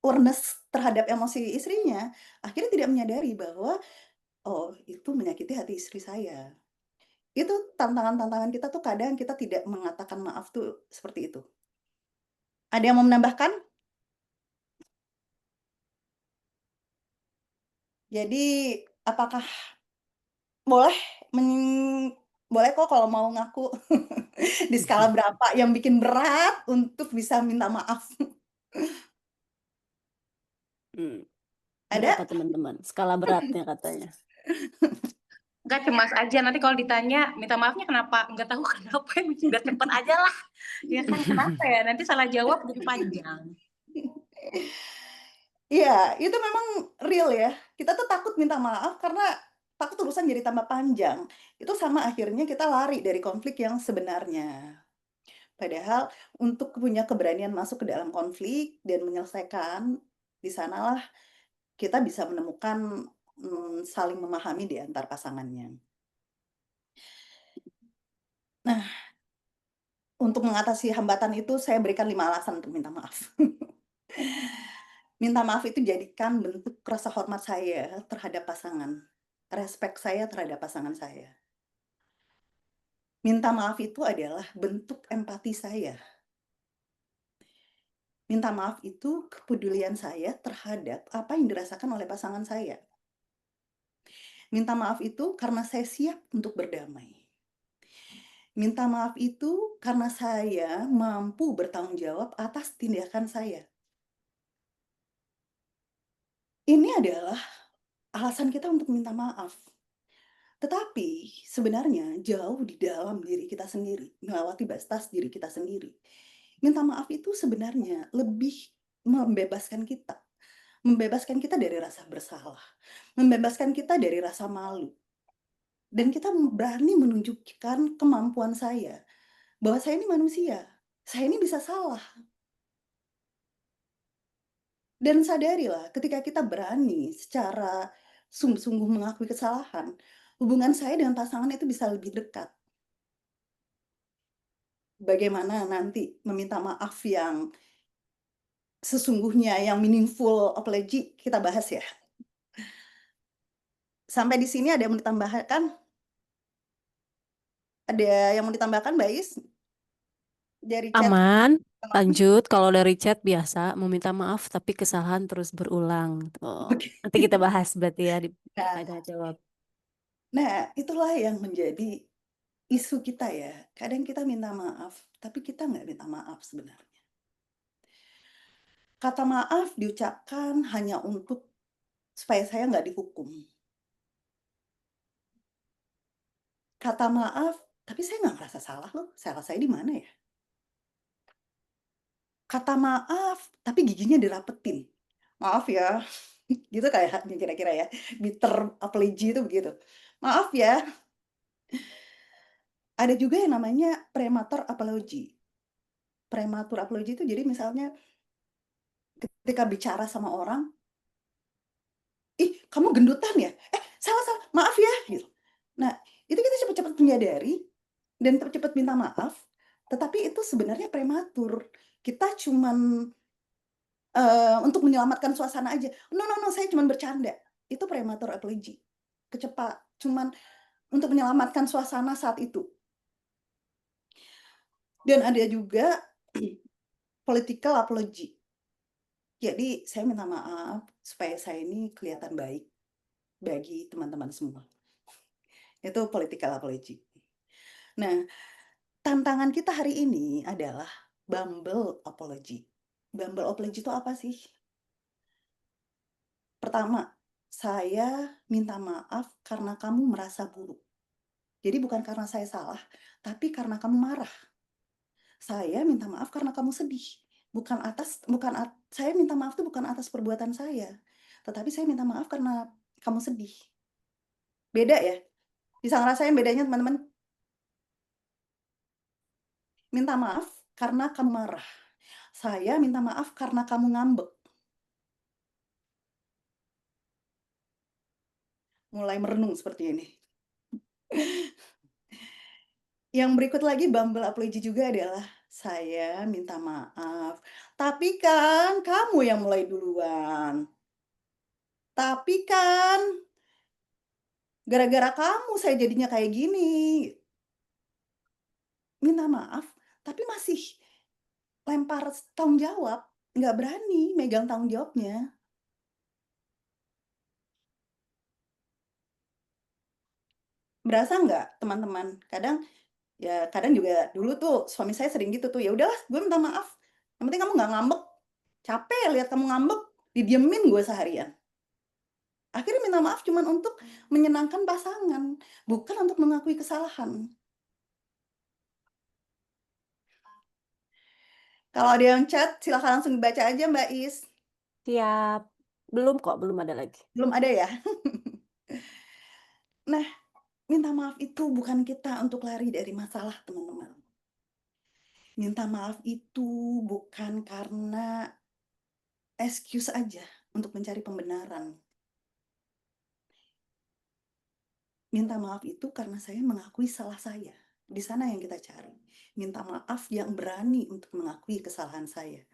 awareness terhadap emosi istrinya, akhirnya tidak menyadari bahwa, oh itu menyakiti hati istri saya. Itu tantangan-tantangan kita tuh kadang kita tidak mengatakan maaf tuh seperti itu. Ada yang mau menambahkan? Jadi apakah boleh boleh kok kalau mau ngaku di skala berapa yang bikin berat untuk bisa minta maaf? Berapa Ada? teman-teman? Skala beratnya katanya. Enggak, cemas aja. Nanti kalau ditanya minta maafnya kenapa? Enggak tahu kenapa. Udah cepet aja lah. Ya kan, kenapa ya? Nanti salah jawab jadi panjang. Iya, itu memang real ya. Kita tuh takut minta maaf karena takut urusan jadi tambah panjang. Itu sama akhirnya kita lari dari konflik yang sebenarnya. Padahal untuk punya keberanian masuk ke dalam konflik dan menyelesaikan, di sanalah kita bisa menemukan saling memahami di antar pasangannya. Nah, untuk mengatasi hambatan itu saya berikan 5 alasan untuk minta maaf. Minta maaf itu jadikan bentuk rasa hormat saya terhadap pasangan, respek saya terhadap pasangan saya. Minta maaf itu adalah bentuk empati saya. Minta maaf itu kepedulian saya terhadap apa yang dirasakan oleh pasangan saya. Minta maaf itu karena saya siap untuk berdamai. Minta maaf itu karena saya mampu bertanggung jawab atas tindakan saya. Ini adalah alasan kita untuk minta maaf. Tetapi sebenarnya jauh di dalam diri kita sendiri, melewati batas diri kita sendiri. Minta maaf itu sebenarnya lebih membebaskan kita. Membebaskan kita dari rasa bersalah. Membebaskan kita dari rasa malu. Dan kita berani menunjukkan kemampuan saya. Bahwa saya ini manusia. Saya ini bisa salah. Dan sadarilah ketika kita berani secara sungguh-sungguh mengakui kesalahan, hubungan saya dengan pasangan itu bisa lebih dekat. Bagaimana nanti meminta maaf yang sesungguhnya, yang meaningful apology, kita bahas ya. Sampai di sini ada yang mau ditambahkan? Ada yang mau ditambahkan, Mbak Is? Dari chat. Aman. Lanjut, kalau dari chat biasa meminta maaf tapi kesalahan terus berulang. Tuh. Oke. Nanti kita bahas berarti ya di Nah, ada jawab. Nah, itulah yang menjadi isu kita ya. Kadang kita minta maaf, tapi kita nggak minta maaf sebenarnya. Kata maaf diucapkan hanya untuk supaya saya nggak dihukum. Kata maaf, tapi saya nggak merasa salah loh. Salah saya di mana ya? Kata maaf, tapi giginya dirapetin. Maaf ya, gitu kayaknya kira-kira ya. Bitter apology itu begitu. Maaf ya. Ada juga yang namanya prematur apology. Prematur apology itu jadi misalnya ketika bicara sama orang, ih kamu gendutan ya? Salah, maaf ya. Gitu. Nah, itu kita cepat-cepat menyadari dan cepat-cepat minta maaf, tetapi itu sebenarnya prematur. Kita cuman untuk menyelamatkan suasana aja. No, saya cuman bercanda. Itu prematur apology. Cuman untuk menyelamatkan suasana saat itu. Dan ada juga political apology. Jadi saya minta maaf supaya saya ini kelihatan baik. bagi teman-teman semua. Itu political apology. Nah, tantangan kita hari ini adalah Bumble apology. Bumble apology itu apa sih? Pertama, saya minta maaf karena kamu merasa buruk. Jadi bukan karena saya salah, tapi karena kamu marah. Saya minta maaf karena kamu sedih. Saya minta maaf itu bukan atas perbuatan saya, tetapi saya minta maaf karena kamu sedih. Beda ya? Bisa ngerasain bedanya teman-teman? Minta maaf karena kamu marah. Saya minta maaf karena kamu ngambek. Mulai merenung seperti ini. Yang berikut lagi Bumble apology juga adalah saya minta maaf, tapi kan kamu yang mulai duluan. Tapi kan gara-gara kamu saya jadinya kayak gini. Minta maaf, tapi masih lempar tanggung jawab, nggak berani megang tanggung jawabnya. Berasa nggak teman-teman? Kadang juga dulu tuh suami saya sering gitu tuh, ya udahlah gue minta maaf, yang penting kamu nggak ngambek. Capek lihat kamu ngambek, didiemin gue seharian. Akhirnya minta maaf cuman untuk menyenangkan pasangan, bukan untuk mengakui kesalahan. Kalau ada yang chat, silakan langsung dibaca aja Mbak Is. Siap. Belum kok, belum ada lagi. Belum ada ya? Nah, minta maaf itu bukan kita untuk lari dari masalah, teman-teman. Minta maaf itu bukan karena excuse aja untuk mencari pembenaran. Minta maaf itu karena saya mengakui salah saya. Di sana yang kita cari. Minta maaf yang berani untuk mengakui kesalahan saya.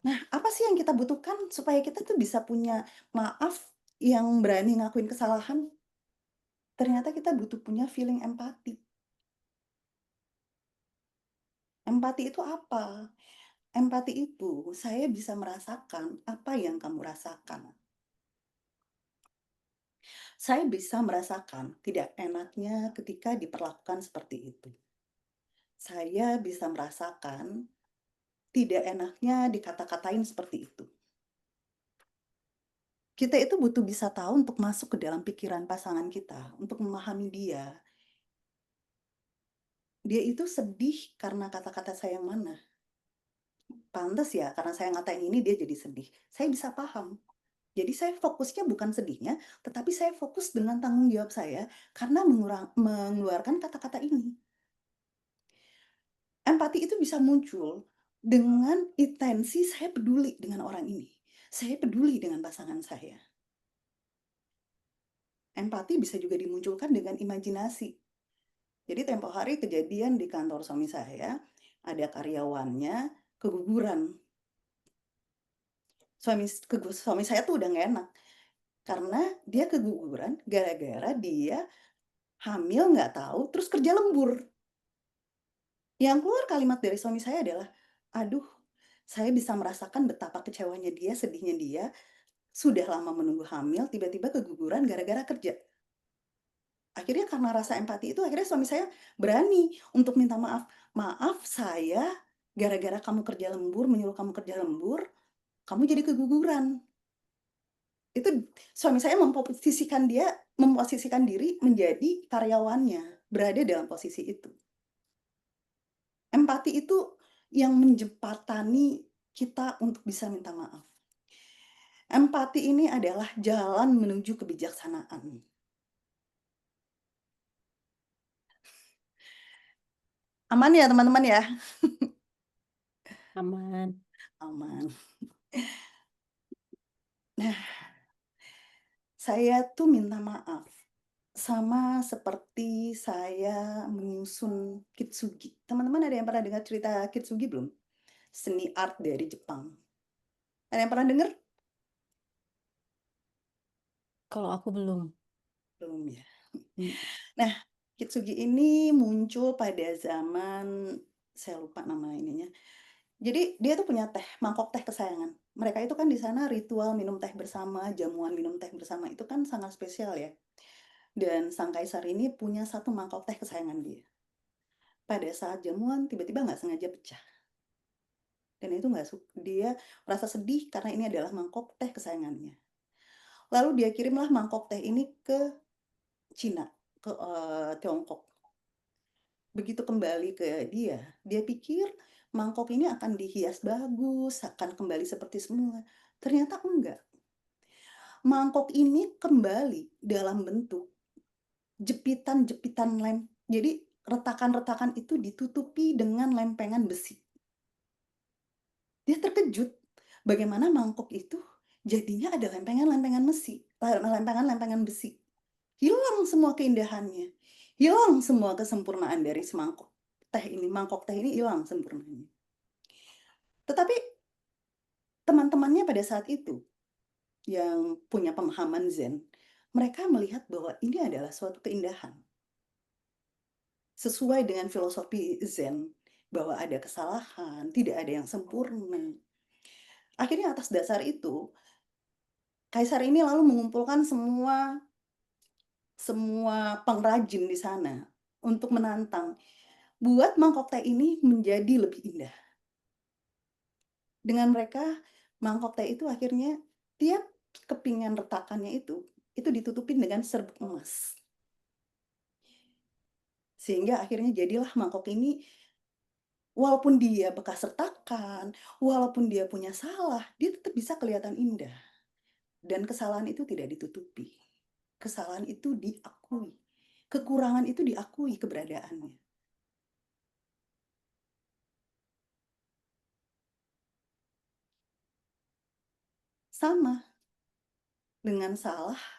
Nah, apa sih yang kita butuhkan supaya kita tuh bisa punya maaf yang berani ngakuin kesalahan? Ternyata kita butuh punya feeling empati. Empati itu apa? Empati itu saya bisa merasakan apa yang kamu rasakan. Saya bisa merasakan tidak enaknya ketika diperlakukan seperti itu. Saya bisa merasakan tidak enaknya dikata-katain seperti itu. Kita itu butuh bisa tahu untuk masuk ke dalam pikiran pasangan kita, untuk memahami dia. Dia itu sedih karena kata-kata saya yang mana. Pantes ya, karena saya ngatain ini dia jadi sedih. Saya bisa paham. Jadi saya fokusnya bukan sedihnya, tetapi saya fokus dengan tanggung jawab saya karena mengeluarkan kata-kata ini. Empati itu bisa muncul dengan intensi saya peduli dengan orang ini. Saya peduli dengan pasangan saya. Empati bisa juga dimunculkan dengan imajinasi. Jadi tempo hari kejadian di kantor suami saya, ada karyawannya keguguran. Suami saya tuh udah nggak enak. Karena dia keguguran gara-gara dia hamil nggak tahu, terus kerja lembur. Yang keluar kalimat dari suami saya adalah, aduh, saya bisa merasakan betapa kecewanya dia, sedihnya dia, sudah lama menunggu hamil, tiba-tiba keguguran gara-gara kerja. Akhirnya karena rasa empati itu, akhirnya suami saya berani untuk minta maaf. Maaf saya, gara-gara kamu kerja lembur, menyuruh kamu kerja lembur, kamu jadi keguguran. Itu suami saya memposisikan diri menjadi karyawannya, berada dalam posisi itu. Empati itu yang menjembatani kita untuk bisa minta maaf. Empati ini adalah jalan menuju kebijaksanaan. Aman ya teman-teman ya? Aman. Aman. Nah, saya tuh minta maaf sama seperti saya menyusun kintsugi. Teman-teman ada yang pernah dengar cerita kintsugi belum? Seni art dari Jepang. Ada yang pernah dengar? Kalau aku belum. Belum ya. Hmm. Nah, kintsugi ini muncul pada zaman, saya lupa nama ininya, Jadi dia tuh punya teh, mangkok teh kesayangan. Mereka itu kan di sana ritual minum teh bersama, jamuan minum teh bersama itu kan sangat spesial ya. Dan sang kaisar ini punya satu mangkok teh kesayangan dia. Pada saat jamuan tiba-tiba nggak sengaja pecah. Dan itu nggak dia merasa sedih karena ini adalah mangkok teh kesayangannya. Lalu dia kirimlah mangkok teh ini ke Cina, ke Tiongkok. Begitu kembali ke dia pikir mangkok ini akan dihias bagus, akan kembali seperti semula. Ternyata enggak. Mangkok ini kembali dalam bentuk jepitan-jepitan lem. Jadi retakan-retakan itu ditutupi dengan lempengan besi. Dia terkejut bagaimana mangkok itu jadinya ada lempengan-lempengan besi. Hilang semua keindahannya. Hilang semua kesempurnaan dari semangkok teh ini. Mangkok teh ini hilang sempurnanya. Tetapi teman-temannya pada saat itu yang punya pemahaman Zen, mereka melihat bahwa ini adalah suatu keindahan. Sesuai dengan filosofi Zen, bahwa ada kesalahan, tidak ada yang sempurna. Akhirnya atas dasar itu, kaisar ini lalu mengumpulkan semua pengrajin di sana untuk menantang, buat mangkok teh ini menjadi lebih indah. Dengan mereka, mangkok teh itu akhirnya tiap kepingan retakannya itu ditutupin dengan serbuk emas. Sehingga akhirnya jadilah mangkok ini, walaupun dia bekas retakan, walaupun dia punya salah, dia tetap bisa kelihatan indah. Dan kesalahan itu tidak ditutupi. Kesalahan itu diakui. Kekurangan itu diakui keberadaannya. Sama dengan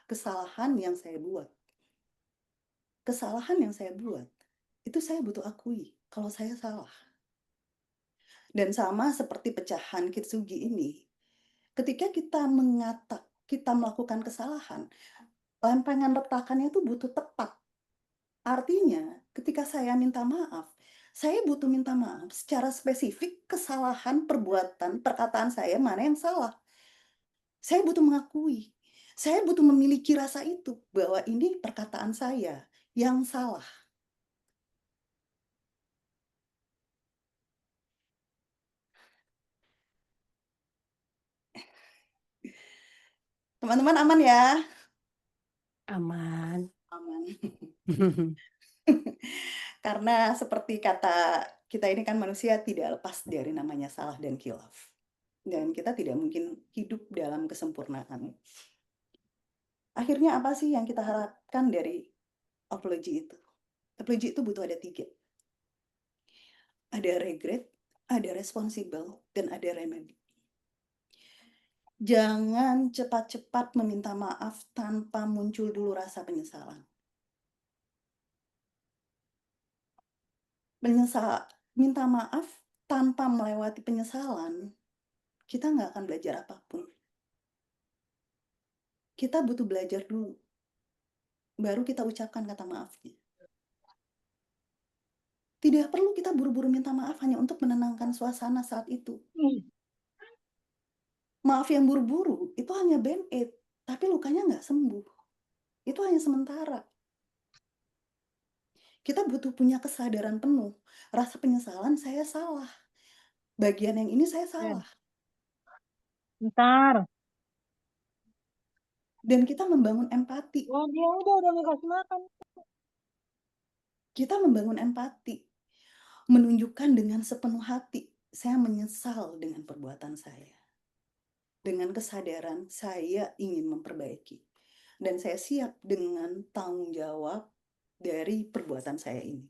kesalahan yang saya buat. Kesalahan yang saya buat, itu saya butuh akui kalau saya salah. Dan sama seperti pecahan kintsugi ini, ketika kita melakukan kesalahan, lempengan retakannya itu butuh tepat. Artinya, ketika saya minta maaf, saya butuh minta maaf secara spesifik kesalahan perbuatan, perkataan saya mana yang salah. Saya butuh mengakui. Saya butuh memiliki rasa itu bahwa ini perkataan saya yang salah. Teman-teman aman ya? Aman. Aman. Karena seperti kata kita ini kan manusia tidak lepas dari namanya salah dan khilaf. Dan kita tidak mungkin hidup dalam kesempurnaan. Akhirnya apa sih yang kita harapkan dari apology itu? Apology itu butuh ada 3. Ada regret, ada responsible, dan ada remedy. Jangan cepat-cepat meminta maaf tanpa muncul dulu rasa penyesalan. Minta maaf tanpa melewati penyesalan, kita nggak akan belajar apapun. Kita butuh belajar dulu, baru kita ucapkan kata maafnya. Tidak perlu kita buru-buru minta maaf hanya untuk menenangkan suasana saat itu. Maaf yang buru-buru itu hanya band-aid, tapi lukanya nggak sembuh. Itu hanya sementara. Kita butuh punya kesadaran penuh. Rasa penyesalan, saya salah. Bagian yang ini saya salah. Bentar. Dan kita membangun empati. Oh, dia udah kasih makan. Kita membangun empati. Menunjukkan dengan sepenuh hati, saya menyesal dengan perbuatan saya. Dengan kesadaran, saya ingin memperbaiki. Dan saya siap dengan tanggung jawab dari perbuatan saya ini.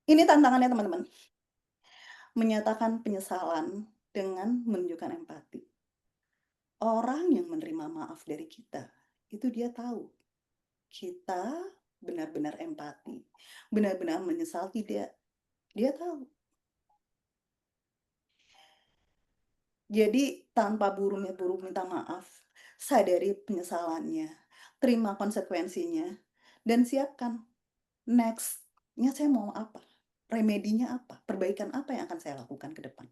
Ini tantangannya teman-teman. Menyatakan penyesalan dengan menunjukkan empati. Orang yang menerima maaf dari kita, itu dia tahu kita benar-benar empati, benar-benar menyesal tidak. Dia tahu. Jadi tanpa buru-buru minta maaf, sadari penyesalannya, terima konsekuensinya, dan siapkan next-nya saya mau apa. remedinya apa? Perbaikan apa yang akan saya lakukan ke depan?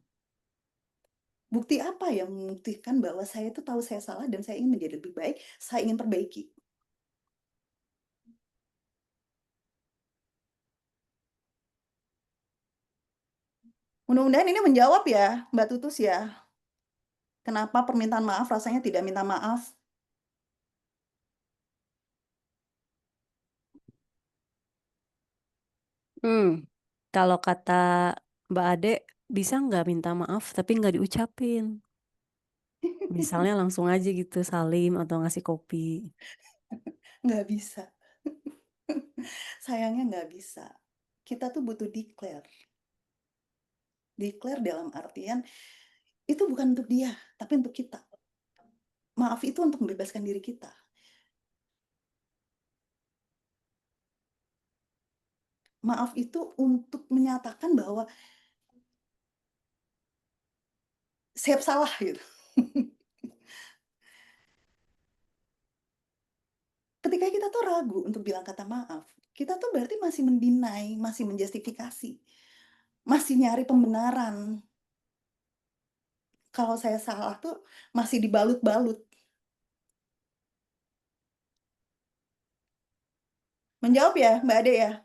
Bukti apa yang membuktikan bahwa saya itu tahu saya salah dan saya ingin menjadi lebih baik, saya ingin perbaiki. Mudah-mudahan ini menjawab ya, Mbak Tutus ya. Kenapa permintaan maaf rasanya tidak minta maaf? Kalau kata Mbak Ade, bisa nggak minta maaf tapi nggak diucapin? Misalnya langsung aja gitu salim atau ngasih kopi. Nggak bisa. Sayangnya nggak bisa. Kita tuh butuh declare. Declare dalam artian itu bukan untuk dia, tapi untuk kita. Maaf itu untuk membebaskan diri kita. Maaf itu untuk menyatakan bahwa siap salah gitu. Ketika kita tuh ragu untuk bilang kata maaf, kita tuh berarti masih mendinai, masih menjustifikasi, masih nyari pembenaran. Kalau saya salah tuh masih dibalut-balut. Menjawab ya, Mbak Ade ya?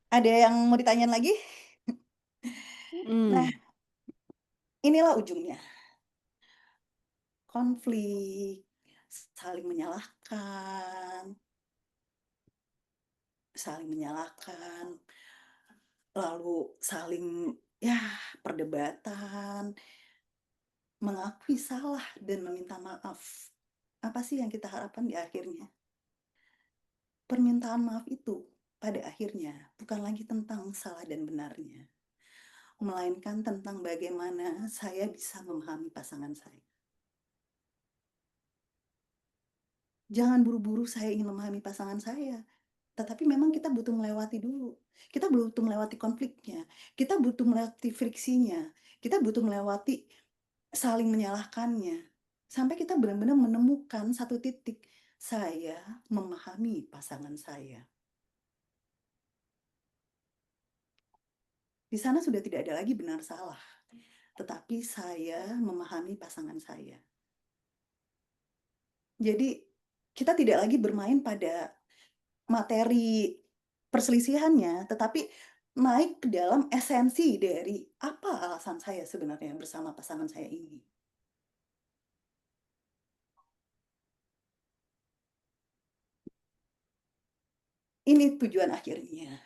Ada yang mau ditanyain lagi? Nah, inilah ujungnya. Konflik, saling menyalahkan, lalu saling perdebatan, mengakui salah dan meminta maaf. Apa sih yang kita harapkan di akhirnya? Permintaan maaf itu pada akhirnya bukan lagi tentang salah dan benarnya, melainkan tentang bagaimana saya bisa memahami pasangan saya. Jangan buru-buru saya ingin memahami pasangan saya, tetapi memang kita butuh melewati dulu. Kita butuh melewati konfliknya, kita butuh melewati friksinya, kita butuh melewati saling menyalahkannya, sampai kita benar-benar menemukan satu titik, saya memahami pasangan saya. Di sana sudah tidak ada lagi benar salah, tetapi saya memahami pasangan saya. Jadi kita tidak lagi bermain pada materi perselisihannya, tetapi naik ke dalam esensi dari apa alasan saya sebenarnya bersama pasangan saya ini. Ini tujuan akhirnya.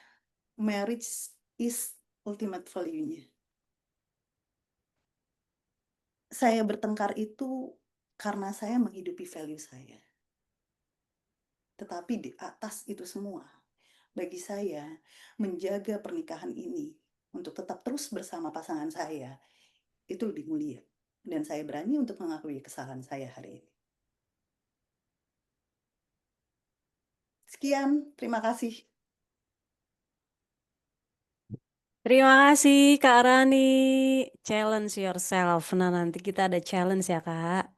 Marriage is ultimate value-nya. Saya bertengkar itu karena saya menghidupi value saya. Tetapi di atas itu semua, bagi saya menjaga pernikahan ini untuk tetap terus bersama pasangan saya itu lebih mulia. Dan saya berani untuk mengakui kesalahan saya hari ini. Sekian, terima kasih. Terima kasih Kak Rani. Challenge yourself. Nah, nanti kita ada challenge ya, Kak.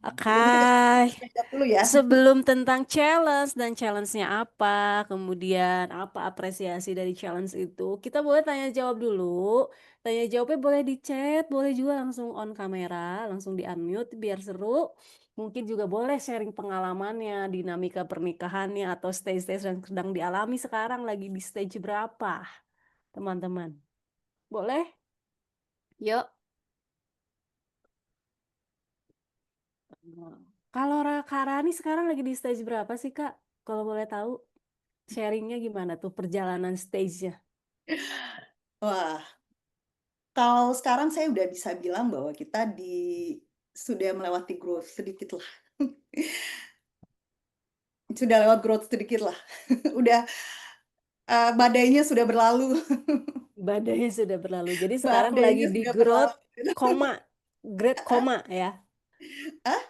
Oke. Dulu ya. Sebelum tentang challenge dan challenge-nya apa, kemudian apa apresiasi dari challenge itu, kita boleh tanya jawab dulu. Tanya jawabnya boleh di chat, boleh juga langsung on kamera, langsung di unmute biar seru. Mungkin juga boleh sharing pengalamannya, dinamika pernikahannya, atau stage-stage yang sedang dialami sekarang lagi di stage berapa, teman-teman. Boleh? Yuk. Kalau Kak Rani sekarang lagi di stage berapa sih, Kak? Kalau boleh tahu, sharingnya gimana tuh perjalanan stage-nya? Wah, kalau sekarang saya udah bisa bilang bahwa kita sudah melewati growth sedikit lah. Sudah lewat growth sedikit lah. Udah badainya sudah berlalu. Badainya sudah berlalu. Jadi sekarang lagi di growth koma, grade koma ya.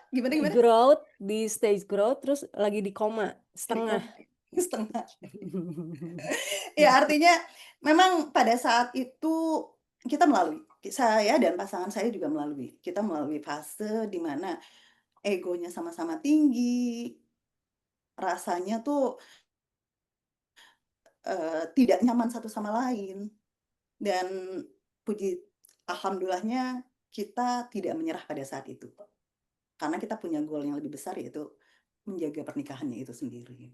Gimana? Growth di stage growth terus lagi di koma setengah. Ya artinya memang pada saat itu kita melalui, saya dan pasangan saya juga melalui. Kita melalui fase di mana egonya sama-sama tinggi, rasanya tuh tidak nyaman satu sama lain. Dan alhamdulillahnya kita tidak menyerah pada saat itu. Karena kita punya goal yang lebih besar, yaitu menjaga pernikahannya itu sendiri.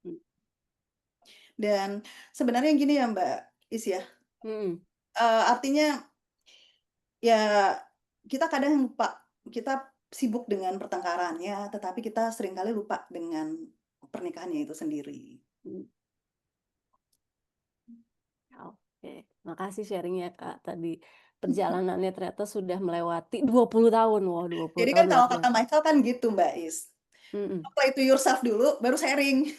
Hmm. Dan sebenarnya gini ya Mbak Is ya, Hmm. artinya ya kita kadang lupa, kita sibuk dengan pertengkarannya, tetapi kita seringkali lupa dengan pernikahannya itu sendiri. Hmm. Oke, makasih sharingnya Kak. Tadi perjalanannya ternyata sudah melewati 20 tahun. Wah, 20 Jadi tahun kan luar kalau kata biasa. Michael kan gitu Mbak Is, Mm-mm. apply to yourself dulu, baru sharing.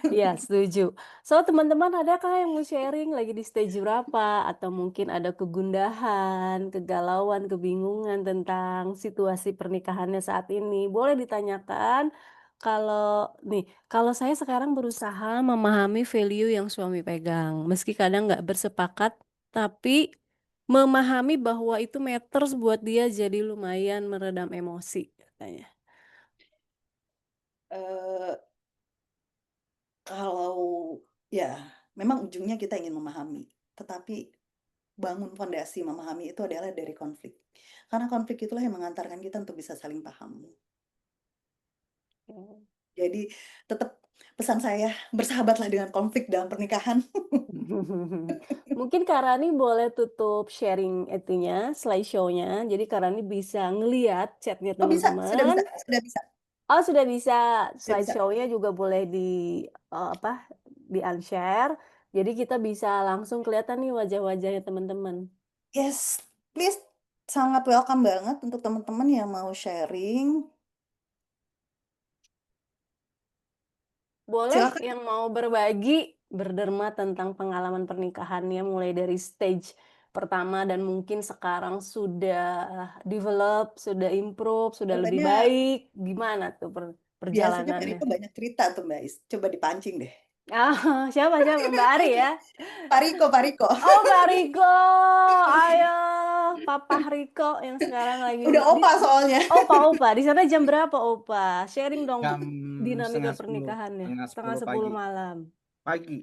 Iya, setuju. So, teman-teman adakah yang mau sharing lagi di stage berapa? Atau mungkin ada kegundahan, kegalauan, kebingungan tentang situasi pernikahannya saat ini? Boleh ditanyakan. Kalau saya sekarang berusaha memahami value yang suami pegang. Meski kadang nggak bersepakat, tapi memahami bahwa itu matters buat dia jadi lumayan meredam emosi, katanya. Eh, Kalau ya memang ujungnya kita ingin memahami, tetapi bangun fondasi memahami itu adalah dari konflik. Karena konflik itulah yang mengantarkan kita untuk bisa saling paham. Jadi tetap pesan saya, bersahabatlah dengan konflik dalam pernikahan. Mungkin Kak Rani boleh tutup sharing itunya, slideshow-nya. Jadi Kak Rani bisa ngeliat chatnya Oh bisa, sudah bisa, teman-teman. sudah bisa, Oh, sudah bisa. sudah bisa. Slideshow-nya juga boleh di unshare. Jadi kita bisa langsung kelihatan nih wajah-wajahnya teman-teman. Yes, please, sangat welcome banget untuk teman-teman yang mau sharing. Boleh Silakan. yang mau berbagi, berderma tentang pengalaman pernikahannya mulai dari stage pertama dan mungkin sekarang sudah develop, sudah improve, sudah lebih Biasanya baik. Gimana tuh Pak perjalanannya? Riko banyak cerita tuh Mbak Is. Coba dipancing deh. Siapa Mbak Ari ya? Pak Riko. Oh, Pak Riko, ayo Papa Riko yang sekarang lagi Udah opa soalnya. Opa, di sana jam berapa Opa? Sharing dong Jam dinamika 9:30, pernikahannya. setengah Setengah 10 sepuluh pagi. malam. Pagi.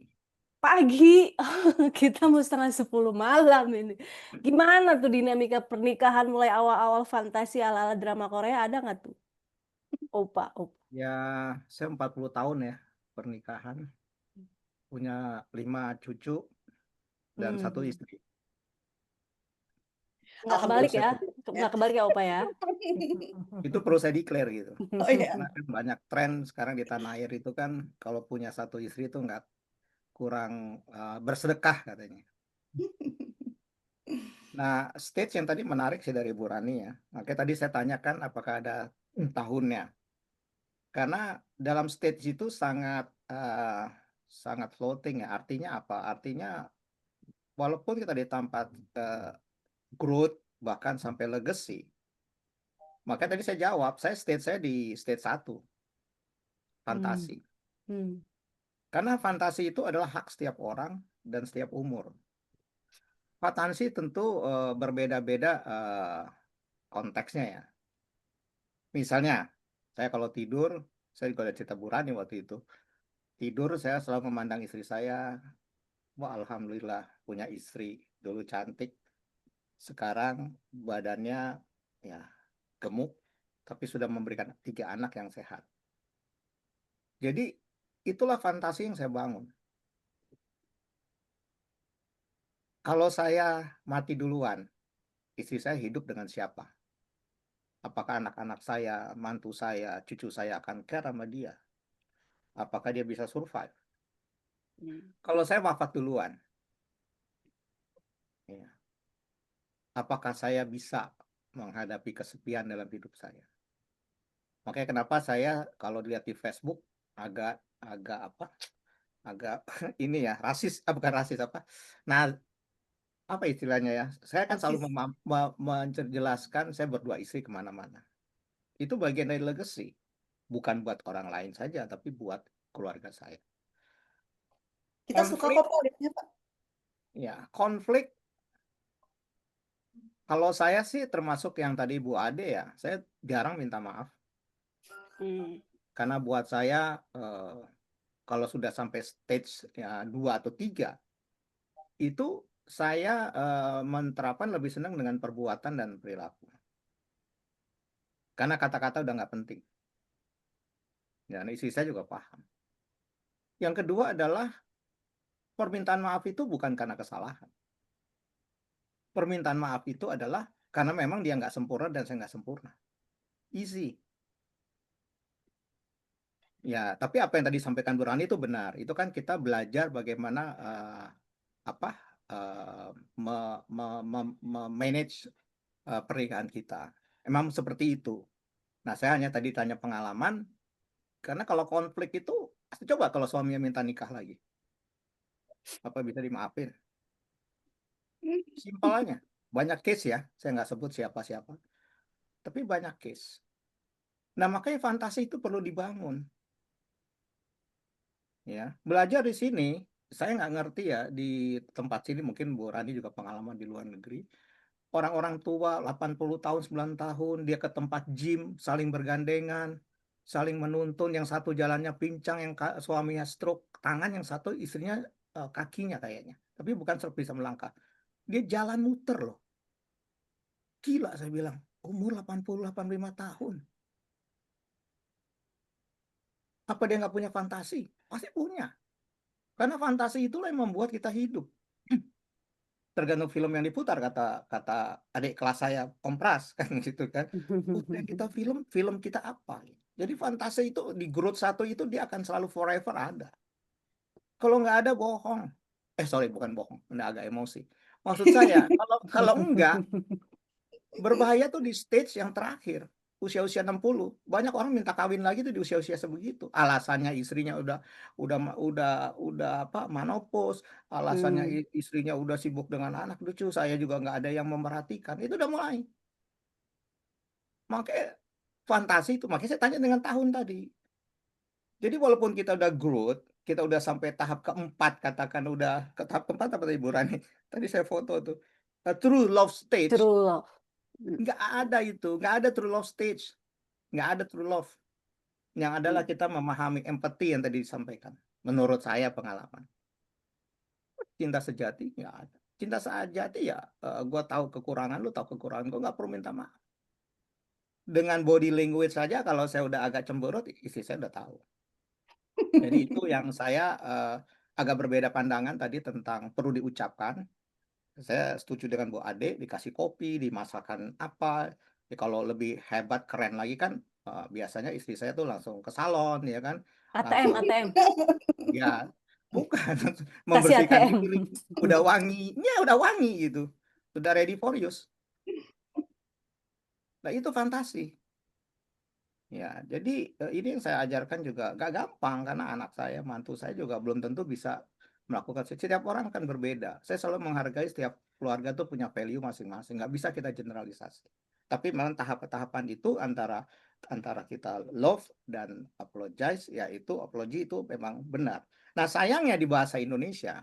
Pagi, kita mau setengah 10 malam ini. Gimana tuh dinamika pernikahan mulai awal-awal fantasi ala-ala drama Korea ada nggak tuh? Opa. Ya, saya 40 tahun ya pernikahan. Punya 5 cucu dan 1 istri. Nggak kebalik ya? Alhamdulillah. Nggak kebalik ya Opa ya? Itu perlu saya declare gitu. Oh iya. Karena kan banyak tren sekarang di tanah air itu kan kalau punya 1 istri itu nggak kurang bersedekah katanya. Nah, stage yang tadi menarik sih dari Bu Rani ya. Makanya tadi saya tanyakan apakah ada tahunnya. Karena dalam stage itu sangat floating ya. Artinya apa? Artinya walaupun kita di tempat growth bahkan sampai legacy. Makanya tadi saya jawab, saya di stage 1. Fantasi. Karena fantasi itu adalah hak setiap orang dan setiap umur. Fantasi tentu berbeda-beda konteksnya ya. Misalnya, saya kalau tidur, saya juga ada cerita Bu Rani waktu itu. Tidur saya selalu memandang istri saya, wah alhamdulillah punya istri, dulu cantik, sekarang badannya ya gemuk, tapi sudah memberikan 3 anak yang sehat. Jadi itulah fantasi yang saya bangun. Kalau saya mati duluan, istri saya hidup dengan siapa? Apakah anak-anak saya, mantu saya, cucu saya akan care sama dia? Apakah dia bisa survive? Kalau saya wafat duluan, ya, apakah saya bisa menghadapi kesepian dalam hidup saya? Makanya kenapa saya kalau dilihat di Facebook agak ini ya rasis, bukan rasis apa? Nah, apa istilahnya ya? Saya kan selalu menjelaskan saya berdua istri kemana-mana. Itu bagian dari legacy, bukan buat orang lain saja, tapi buat keluarga saya. Kita suka kok Pak lihatnya Pak. Ya, konflik Kalau saya sih termasuk yang tadi Bu Ade ya, saya jarang minta maaf. Karena buat saya kalau sudah sampai stage ya 2 atau 3, itu saya menerapkan lebih senang dengan perbuatan dan perilaku. Karena kata-kata udah nggak penting. Dan istri saya juga paham. Yang kedua adalah permintaan maaf itu bukan karena kesalahan. Permintaan maaf itu adalah karena memang dia nggak sempurna dan saya nggak sempurna. Easy. Ya, tapi apa yang tadi disampaikan Bu Rani itu benar. Itu kan kita belajar bagaimana manage pernikahan kita. Emang seperti itu. Nah, saya hanya tadi tanya pengalaman, karena kalau konflik itu, coba kalau suaminya minta nikah lagi, apa bisa dimaafin? Simpelnya, banyak case ya, saya nggak sebut siapa-siapa, tapi banyak case. Nah, makanya fantasi itu perlu dibangun. Ya, belajar di sini, saya nggak ngerti ya, di tempat sini mungkin Bu Rani juga pengalaman di luar negeri. Orang-orang tua 80 tahun, 9 tahun, dia ke tempat gym, saling bergandengan, saling menuntun, yang satu jalannya pincang, yang suaminya stroke, tangan, yang satu istrinya kakinya kayaknya. Tapi bukan bisa melangkah. Dia jalan muter loh. Gila saya bilang, umur 80-85 tahun. Apa dia nggak punya fantasi? Pasti punya. Karena fantasi itulah yang membuat kita hidup. Tergantung film yang diputar, kata adik kelas saya, Kompras kan gitu kan. Udah kita film kita apa? Jadi fantasi itu di growth 1 itu dia akan selalu forever ada. Kalau nggak ada bohong. Sorry, bukan bohong, udah agak emosi. Maksud saya kalau enggak, berbahaya tuh di stage yang terakhir, usia-usia 60. Banyak orang minta kawin lagi tuh di usia-usia sebegitu. Alasannya istrinya udah menopause, alasannya istrinya udah sibuk dengan anak lucu, saya juga nggak ada yang memerhatikan. Itu udah mulai. Makanya fantasi itu, makanya saya tanya dengan tahun tadi. Jadi walaupun kita udah growth, kita udah sampai tahap keempat, katakan udah ke tahap keempat apa tadi Bu Rani? Tadi saya foto tuh. True love stage. True love. Nggak ada itu, nggak ada true love stage, nggak ada true love. Yang adalah kita memahami empati yang tadi disampaikan. Menurut saya pengalaman. Cinta sejati nggak ada. Cinta sejati ya, gue tahu kekurangan, lu tahu kekurangan, gue nggak perlu minta maaf. Dengan body language saja, kalau saya udah agak cemberut, istri saya udah tahu. Jadi itu yang saya agak berbeda pandangan tadi tentang perlu diucapkan. Saya setuju dengan Bu Ade, dikasih kopi, dimasakan apa. Ya, kalau lebih hebat, keren lagi kan, biasanya istri saya tuh langsung ke salon, ya kan. ATM, Langsung, ATM. ya, bukan. Kasih Membersihkan ATM. diri. Udah wangi gitu. Udah ready for use. Nah, itu fantasi. Ya, jadi ini yang saya ajarkan juga gak gampang, karena anak saya, mantu saya juga belum tentu bisa melakukan. Setiap orang kan berbeda. Saya selalu menghargai setiap keluarga tuh punya value masing-masing. Nggak bisa kita generalisasi. Tapi memang tahap-tahapan itu antara kita love dan apologize, yaitu apology itu memang benar. Nah, sayangnya di bahasa Indonesia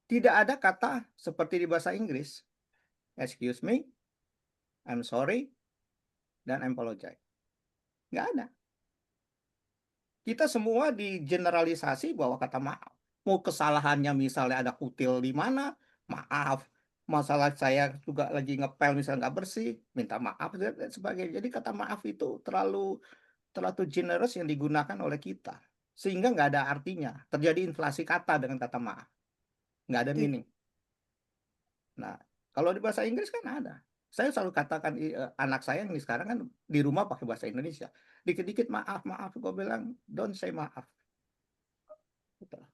tidak ada kata seperti di bahasa Inggris. Excuse me, I'm sorry, dan I'm apologize. Nggak ada. Kita semua digeneralisasi bahwa kata maaf. Mau kesalahannya misalnya ada kutil di mana, maaf. Masalah saya juga lagi ngepel misalnya nggak bersih, minta maaf dan sebagainya. Jadi kata maaf itu terlalu generous yang digunakan oleh kita. Sehingga nggak ada artinya. Terjadi inflasi kata dengan kata maaf. Nggak ada meaning. Nah, kalau di bahasa Inggris kan ada. Saya selalu katakan anak saya yang sekarang kan di rumah pakai bahasa Indonesia. Dikit-dikit maaf, gue bilang don't say maaf.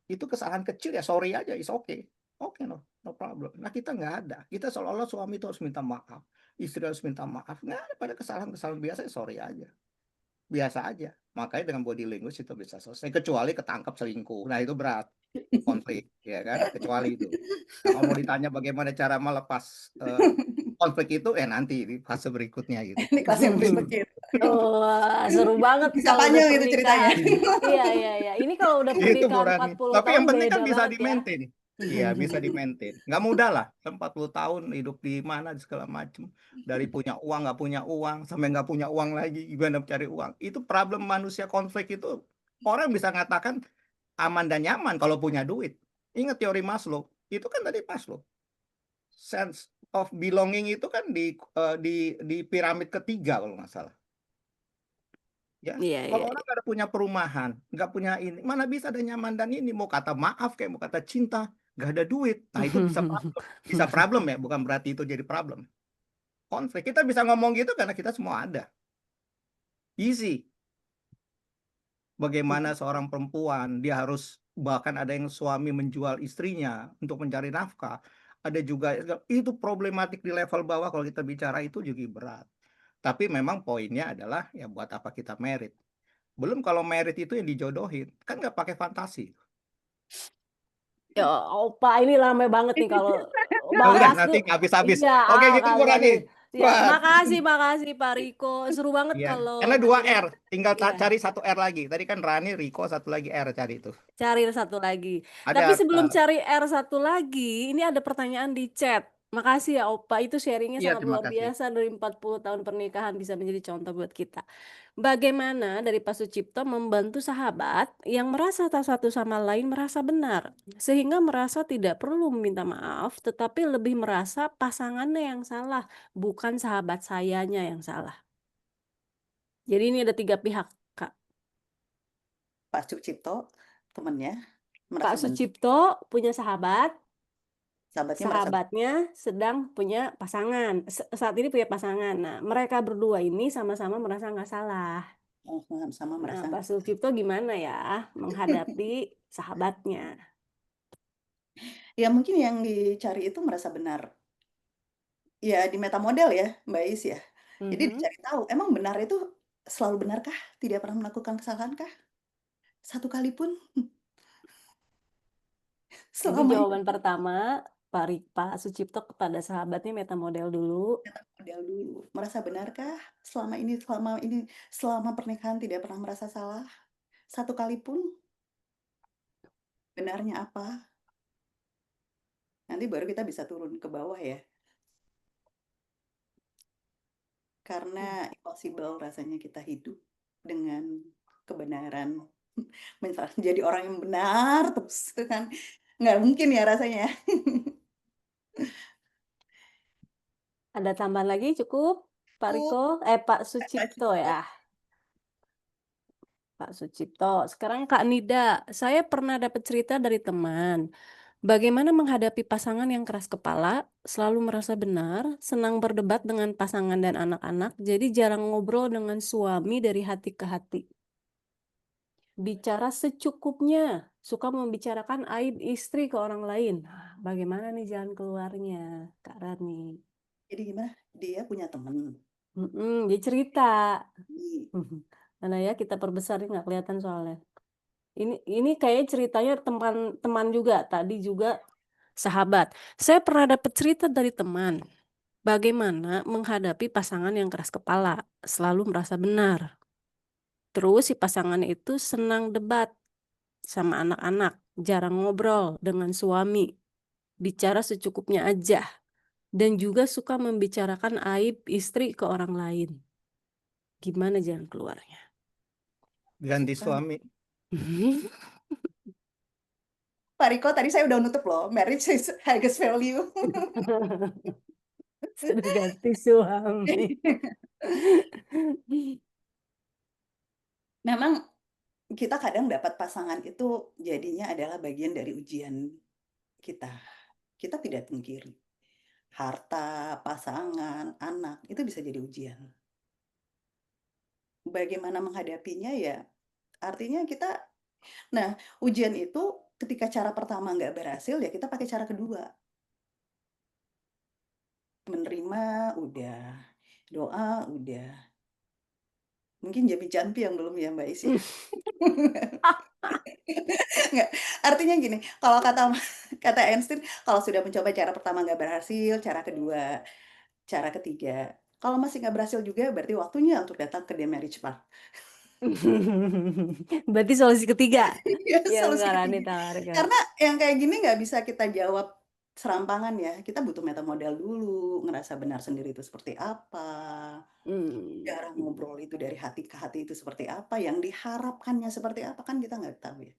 Itu kesalahan kecil ya, sorry aja, is okay. Oke, no problem. Nah, kita nggak ada. Kita seolah-olah suami itu harus minta maaf, istri harus minta maaf. Nggak ada, pada kesalahan-kesalahan biasa, sorry aja. Biasa aja. Makanya dengan body language itu bisa selesai. Kecuali ketangkap selingkuh. Nah, itu berat. Konflik, ya kan? Kecuali itu. Nah, kalau mau ditanya bagaimana cara melepas konflik itu, nanti di fase berikutnya gitu. Ini kelas yang berikutnya. Wah, seru banget Bisa kalau udah panjang itu ceritanya. pernikahan. Iya. Ini kalau udah Itu Bu pernikahan Rani. 40 Tapi yang tahun penting kan beda bisa banget ya. di-maintain. Iya, bisa di-maintain. Nggak mudah lah, 40 tahun hidup di mana segala macam. Dari punya uang, nggak punya uang, sampai nggak punya uang lagi, gimana cari uang. Itu problem manusia konflik itu. Orang bisa ngatakan aman dan nyaman kalau punya duit. Ingat teori Maslow, itu kan tadi Maslow. Sense of belonging itu kan di piramid ketiga kalau nggak salah. Ya, Iya, kalau iya. orang nggak ada punya perumahan, nggak punya ini, mana bisa ada nyaman dan ini mau kata maaf kayak mau kata cinta, nggak ada duit. Nah itu bisa problem ya, bukan berarti itu jadi problem. Konflik kita bisa ngomong gitu karena kita semua ada. Easy. Bagaimana seorang perempuan dia harus bahkan ada yang suami menjual istrinya untuk mencari nafkah. Ada juga itu problematik di level bawah kalau kita bicara itu juga berat. Tapi memang poinnya adalah ya buat apa kita merit. Belum kalau merit itu yang dijodohin, kan nggak pakai fantasi. Ya, Opa ini rame banget nih kalau Oh, udah bahas nanti tuh. habis-habis. Iya, Oke gitu Bu kali Rani. habis. Siap. Wah, Makasih Pak Riko. Seru banget iya. kalau Karena 2 dengerin. R, tinggal Iya, cari 1 R lagi. Tadi kan Rani, Riko, satu lagi R cari itu. cari satu lagi. Ada Tapi sebelum cari R satu lagi, ini ada pertanyaan di chat. Makasih ya Opa, itu sharingnya Iya, sangat terima luar kasih. biasa dari 40 tahun pernikahan bisa menjadi contoh buat kita. Bagaimana dari Pak Sucipto membantu sahabat yang merasa tak satu sama lain merasa benar, sehingga merasa tidak perlu meminta maaf, tetapi lebih merasa pasangannya yang salah, bukan sahabat sayanya yang salah. Jadi ini ada 3 pihak, Kak. Pak Sucipto, temennya, Pak merasa benar. Sucipto punya sahabat, Sahabatnya merasa sahabatnya sedang punya pasangan, saat ini punya pasangan. Nah, mereka berdua ini sama-sama merasa nggak salah. sama Nah, merasa Pak Sucipto gimana ya menghadapi sahabatnya? ya mungkin yang dicari itu merasa benar. Ya di metamodel ya, Mbak Is ya. Jadi Mhm. dicari tahu, emang benar itu selalu benarkah? Tidak pernah melakukan kesalahankah? Satu kali pun? Jadi Selama ini jawaban pertama Pak Sucipto kepada sahabatnya metamodel dulu. metamodel dulu. Merasa benarkah selama pernikahan tidak pernah merasa salah? Satu kali pun? Benarnya apa? Nanti baru kita bisa turun ke bawah ya. Karena impossible rasanya kita hidup dengan kebenaran. Jadi orang yang benar terus kan. Nggak mungkin ya rasanya. Ada tambahan lagi cukup? Pak Riko? Pak Sucipto ya. Pak Sucipto. Sekarang Kak Nida, saya pernah dapat cerita dari teman. Bagaimana menghadapi pasangan yang keras kepala, selalu merasa benar, senang berdebat dengan pasangan dan anak-anak, jadi jarang ngobrol dengan suami dari hati ke hati. Bicara secukupnya, suka membicarakan aib istri ke orang lain. Nah, bagaimana nih jalan keluarnya, Kak Rani? Jadi gimana? Dia punya teman. Dia cerita. Ih, Mana ya kita perbesar nih nggak kelihatan soalnya. Ini kayaknya ceritanya teman juga, tadi juga sahabat. Saya pernah dapat cerita dari teman. Bagaimana menghadapi pasangan yang keras kepala, selalu merasa benar. Terus si pasangan itu senang debat sama anak-anak, jarang ngobrol dengan suami, bicara secukupnya aja, dan juga suka membicarakan aib istri ke orang lain. Gimana jalan keluarnya? Ganti suami. Pak Riko, tadi saya udah nutup loh. Marriage is highest value. Sudah ganti suami. Memang kita kadang dapat pasangan itu jadinya adalah bagian dari ujian kita. Kita tidak pungkiri. Harta, pasangan, anak, itu bisa jadi ujian. Bagaimana menghadapinya ya, artinya kita, nah ujian itu ketika cara pertama nggak berhasil ya kita pakai cara kedua. Menerima udah, doa udah. Mungkin jampi-jampi yang belum ya Mbak Is ya. Nggak, artinya gini, kalau kata Einstein, kalau sudah mencoba cara pertama nggak berhasil, cara kedua, cara ketiga. Kalau masih nggak berhasil juga berarti waktunya untuk datang ke The Marriage Park. Berarti solusi ketiga Ya, yang solusi Kak Rani ketiga. tawarkan. Karena yang kayak gini nggak bisa kita jawab serampangan ya. Kita butuh metamodal dulu, ngerasa benar sendiri itu seperti apa, cara Hmm. ngobrol itu dari hati ke hati itu seperti apa, yang diharapkannya seperti apa kan kita nggak tahu ya.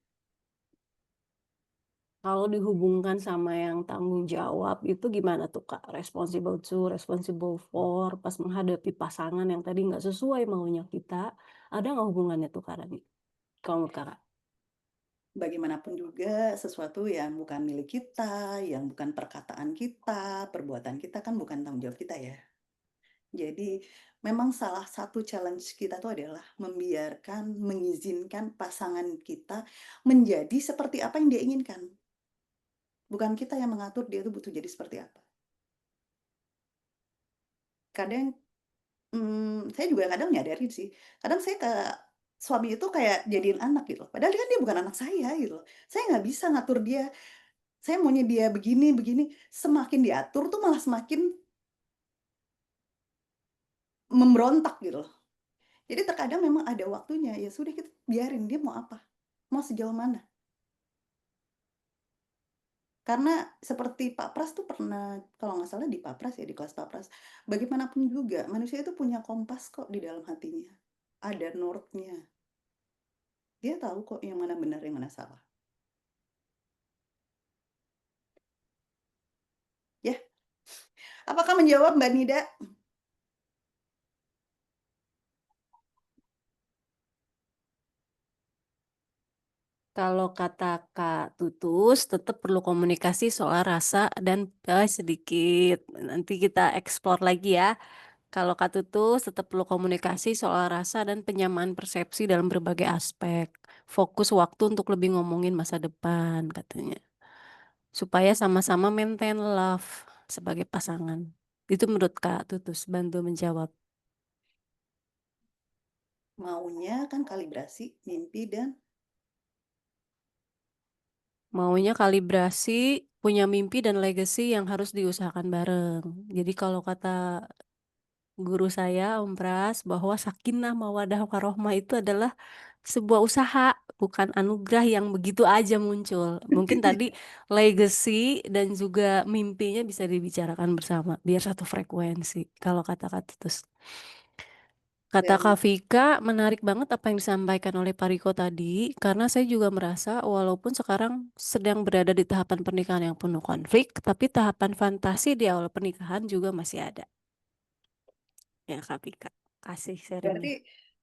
Kalau dihubungkan sama yang tanggung jawab itu gimana tuh Kak? Responsible to, responsible for, pas menghadapi pasangan yang tadi nggak sesuai maunya kita, ada nggak hubungannya tuh Kak Rani? Kalau menurut Kakak? Bagaimanapun juga sesuatu yang bukan milik kita, yang bukan perkataan kita, perbuatan kita kan bukan tanggung jawab kita ya. Jadi memang salah satu challenge kita tuh adalah mengizinkan pasangan kita menjadi seperti apa yang dia inginkan. Bukan kita yang mengatur dia tuh butuh jadi seperti apa. Kadang saya juga kadang nyadarin sih, kadang saya ke suami itu kayak jadiin anak gitu loh, padahal kan dia bukan anak saya gitu loh. Saya nggak bisa ngatur dia, saya maunya dia begini begini, semakin diatur tuh malah semakin memberontak gitu loh. Jadi terkadang memang ada waktunya, ya sudah kita biarin dia mau apa, mau sejauh mana. Karena seperti Pak Pras tuh pernah, kalau nggak salah di Pak Pras ya, di kelas Pak Pras, bagaimanapun juga manusia itu punya kompas kok di dalam hatinya, ada north-nya. Dia tahu kok yang mana benar, yang mana salah. Ya, apakah menjawab Mbak Nida? Kalau kata Kak Tutus, tetap perlu komunikasi soal rasa dan sedikit. Nanti kita explore lagi ya. Kalau Kak Tutus, tetap perlu komunikasi soal rasa dan penyamaan persepsi dalam berbagai aspek. Fokus waktu untuk lebih ngomongin masa depan, katanya. Supaya sama-sama maintain love sebagai pasangan. Itu menurut Kak Tutus, bantu menjawab. Maunya kan kalibrasi, mimpi, dan Maunya kalibrasi, punya mimpi dan legacy yang harus diusahakan bareng. Jadi kalau kata guru saya, Om Pras, bahwa sakinah mawadah warohmah itu adalah sebuah usaha, bukan anugerah yang begitu aja muncul. Mungkin tadi legacy dan juga mimpinya bisa dibicarakan bersama, biar satu frekuensi. Kalau kata-kata terus. Kata Kak dan Vika, menarik banget apa yang disampaikan oleh Pak Riko tadi, karena saya juga merasa walaupun sekarang sedang berada di tahapan pernikahan yang penuh konflik, tapi tahapan fantasi di awal pernikahan juga masih ada. Ya Kak Vika, kasih sharingnya. berarti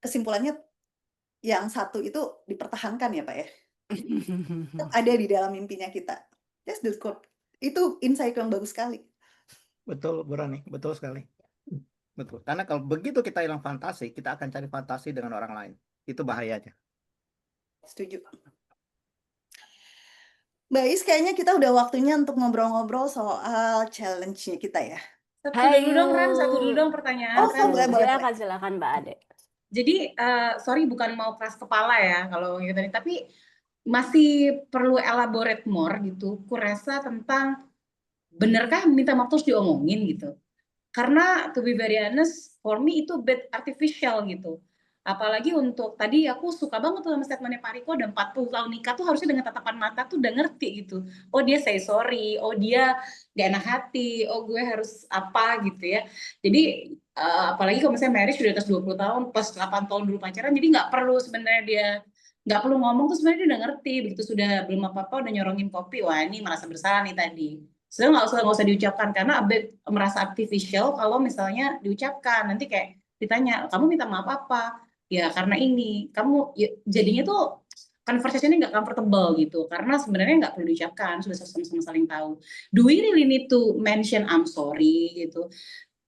kesimpulannya yang satu itu dipertahankan ya Pak ya? Tetap ada di dalam mimpinya kita. That's the quote. Itu insight yang bagus sekali. Betul, Bu Rani, betul sekali. Betul. Karena kalau begitu kita hilang fantasi, kita akan cari fantasi dengan orang lain. Itu bahayanya. Setuju. Mbak Is, kayaknya kita udah waktunya untuk ngobrol-ngobrol soal challenge-nya kita ya. Satu dulu dong, Ran. Satu dulu dong pertanyaan, Oh, Ran. boleh, boleh. Silakan Mbak Ade. Jadi, sorry bukan mau keras kepala ya kalau gitu tadi, tapi masih perlu elaborate more gitu. Kurasa tentang benarkah minta maaf terus diomongin gitu. Karena to be very honest, for me itu bit artificial gitu. Apalagi untuk tadi aku suka banget tuh sama statementnya Pak Riko, dan 40 tahun nikah tuh harusnya dengan tatapan mata tuh udah ngerti gitu. Oh dia say sorry, oh dia gak enak hati, oh gue harus apa gitu ya. Jadi apalagi kalau misalnya marriage sudah atas 20 tahun, plus 8 tahun dulu pacaran, jadi nggak perlu sebenarnya dia nggak perlu ngomong tuh sebenarnya dia udah ngerti. Begitu sudah belum apa-apa udah nyorongin kopi, wah ini merasa bersalah nih tadi. Sebenarnya nggak usah diucapkan karena merasa artificial kalau misalnya diucapkan nanti kayak ditanya kamu minta maaf apa ya karena ini kamu ya, jadinya tuh conversation-nya nggak comfortable gitu karena sebenarnya nggak perlu diucapkan sudah sama-sama saling tahu. Do we really need to mention I'm sorry gitu?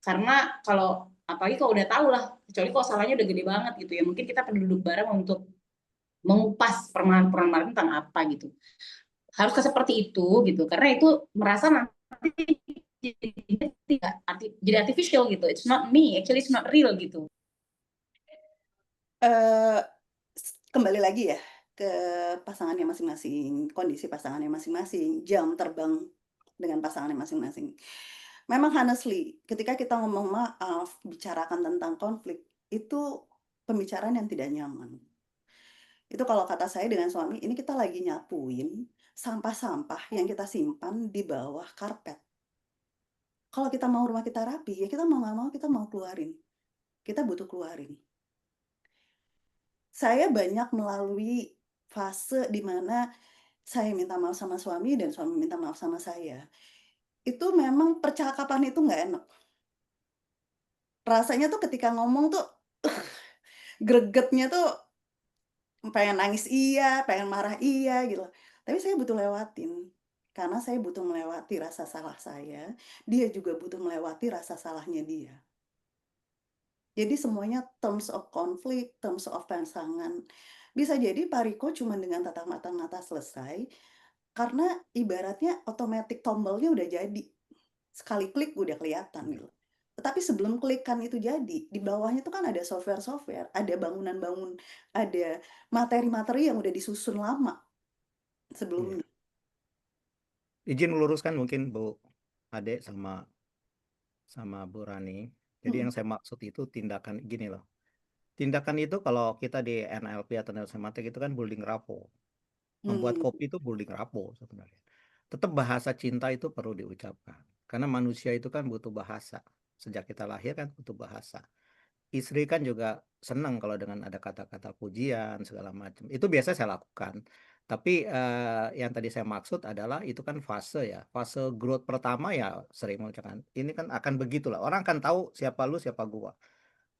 Karena kalau apalagi kalau udah tahu lah, kecuali kalau salahnya udah gede banget gitu ya mungkin kita perlu duduk bareng untuk mengupas permasalahan tentang apa gitu. Harus seperti itu gitu karena itu merasa nanti jadi artificial gitu. It's not me, actually it's not real gitu. Kembali lagi ya ke pasangannya masing-masing, kondisi pasangannya masing-masing, jam terbang dengan pasangannya masing-masing. Memang honestly, ketika kita ngomong maaf, bicarakan tentang konflik, itu pembicaraan yang tidak nyaman. Itu kalau kata saya dengan suami, ini kita lagi nyapuin sampah-sampah yang kita simpan di bawah karpet. Kalau kita mau rumah kita rapi, ya kita mau nggak mau kita mau keluarin. Kita butuh keluarin. Saya banyak melalui fase di mana saya minta maaf sama suami dan suami minta maaf sama saya. Itu memang percakapan itu nggak enak. Rasanya tuh ketika ngomong tuh gregetnya tuh pengen nangis iya, pengen marah iya gitu. Tapi saya butuh lewatin. Karena saya butuh melewati rasa salah saya, dia juga butuh melewati rasa salahnya dia. Jadi semuanya terms of conflict, terms of pasangan. Bisa jadi Pak Riko cuma dengan tatap mata selesai, karena ibaratnya otomatis tombolnya udah jadi. Sekali klik udah kelihatan gitu. Tetapi sebelum klikan itu jadi, di bawahnya itu kan ada software-software, ada bangunan-bangun, ada materi-materi yang udah disusun lama Iya. sebelumnya. Izin meluruskan mungkin Bu Ade sama Bu Rani. Jadi yang saya maksud itu tindakan gini loh. Tindakan itu kalau kita di NLP atau neurosematik itu kan building rapport. Membuat kopi itu building rapport sebenarnya. Tetap bahasa cinta itu perlu diucapkan. Karena manusia itu kan butuh bahasa. Sejak kita lahir kan butuh bahasa. Istri kan juga senang kalau dengan ada kata-kata pujian segala macam. Itu biasa saya lakukan. Tapi yang tadi saya maksud adalah itu kan fase ya. Fase growth pertama ya sering mengucapkan. Ini kan akan begitulah. Orang akan tahu siapa lu, siapa gua.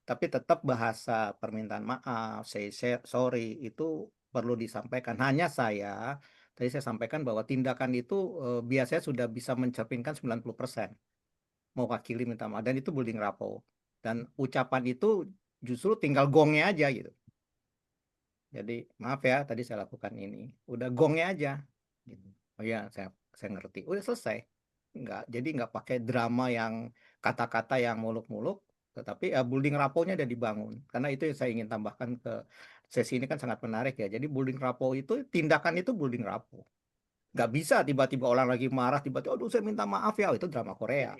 Tapi tetap bahasa permintaan maaf, say sorry itu perlu disampaikan. Hanya tadi saya sampaikan bahwa tindakan itu biasanya sudah bisa mencerminkan 90%. Mewakili minta maaf. Dan itu building rapport. Dan ucapan itu justru tinggal gongnya aja gitu. Jadi maaf ya tadi saya lakukan ini. Udah gongnya aja. Gitu. Oh ya saya ngerti. Udah selesai. Jadi nggak pakai drama yang kata-kata yang muluk-muluk. Tetapi building rapport-nya udah dibangun. Karena itu yang saya ingin tambahkan ke sesi ini kan sangat menarik ya. Jadi building rapport itu, tindakan itu building rapport. Nggak bisa tiba-tiba orang lagi marah, tiba-tiba, aduh saya minta maaf ya. Itu drama Korea.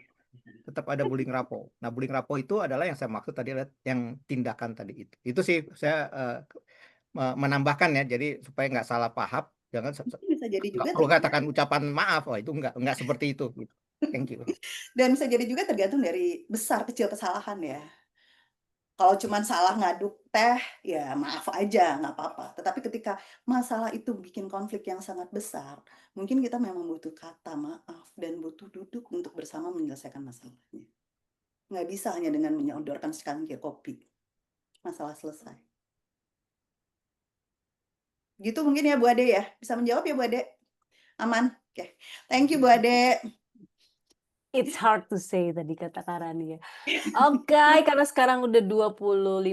Tetap ada building rapport. Nah, building rapport itu adalah yang saya maksud tadi, yang tindakan tadi itu. Itu sih saya menambahkan ya, jadi supaya nggak salah paham, jangan Bisa jadi nggak juga perlu katakan ucapan maaf, itu nggak seperti itu. Gitu. Thank you. dan bisa jadi juga tergantung dari besar kecil kesalahan ya. Kalau cuma salah ngaduk teh, ya maaf aja, nggak apa-apa. Tetapi ketika masalah itu bikin konflik yang sangat besar, mungkin kita memang butuh kata maaf dan butuh duduk untuk bersama menyelesaikan masalahnya. Nggak bisa hanya dengan menyodorkan secangkir kopi. Masalah selesai. Gitu mungkin ya Bu Ade ya. Bisa menjawab ya Bu Ade? Aman? Oke. Thank you Bu Ade. It's hard to say tadi kata Karani ya. Oke, karena sekarang udah 20.50,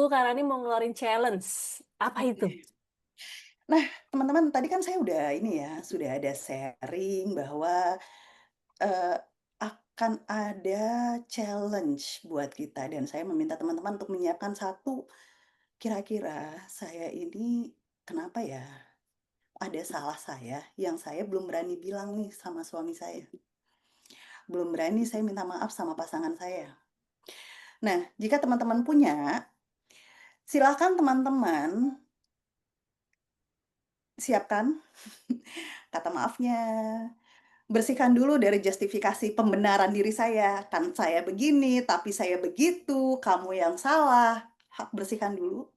Karani mau ngeluarin challenge. Apa itu? Nah, teman-teman, tadi kan saya sudah ada sharing bahwa akan ada challenge buat kita dan saya meminta teman-teman untuk menyiapkan satu, kira-kira saya ini kenapa ya ada salah saya yang saya belum berani bilang nih sama suami saya. Belum berani saya minta maaf sama pasangan saya. Nah, jika teman-teman punya, silakan teman-teman siapkan kata maafnya, bersihkan dulu dari justifikasi pembenaran diri saya. Kan saya begini, tapi saya begitu, kamu yang salah. Bersihkan dulu.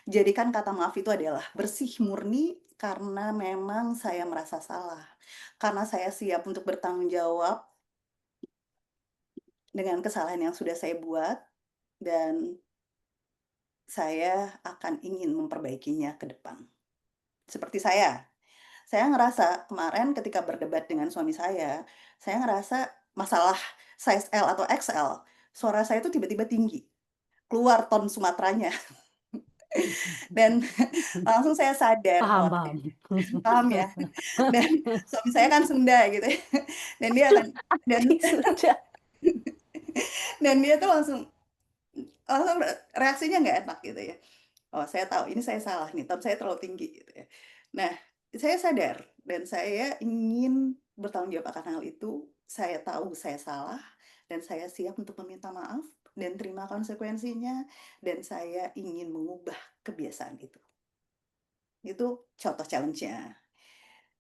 Jadikan kata maaf itu adalah bersih murni karena memang saya merasa salah. Karena saya siap untuk bertanggung jawab dengan kesalahan yang sudah saya buat dan saya akan ingin memperbaikinya ke depan. Seperti saya ngerasa kemarin ketika berdebat dengan suami saya ngerasa masalah size L atau XL, suara saya itu tiba-tiba tinggi, keluar ton Sumateranya. Dan langsung saya sadar, paham ya? Dan suami saya kan Sunda gitu ya. Dan dia akan dan dia tuh langsung reaksinya nggak enak gitu ya. Oh, saya tahu ini saya salah nih, ton saya terlalu tinggi gitu ya. Nah, saya sadar dan saya ingin bertanggung jawab akan hal itu. Saya tahu saya salah dan saya siap untuk meminta maaf dan terima konsekuensinya, dan saya ingin mengubah kebiasaan itu. Itu contoh challenge-nya.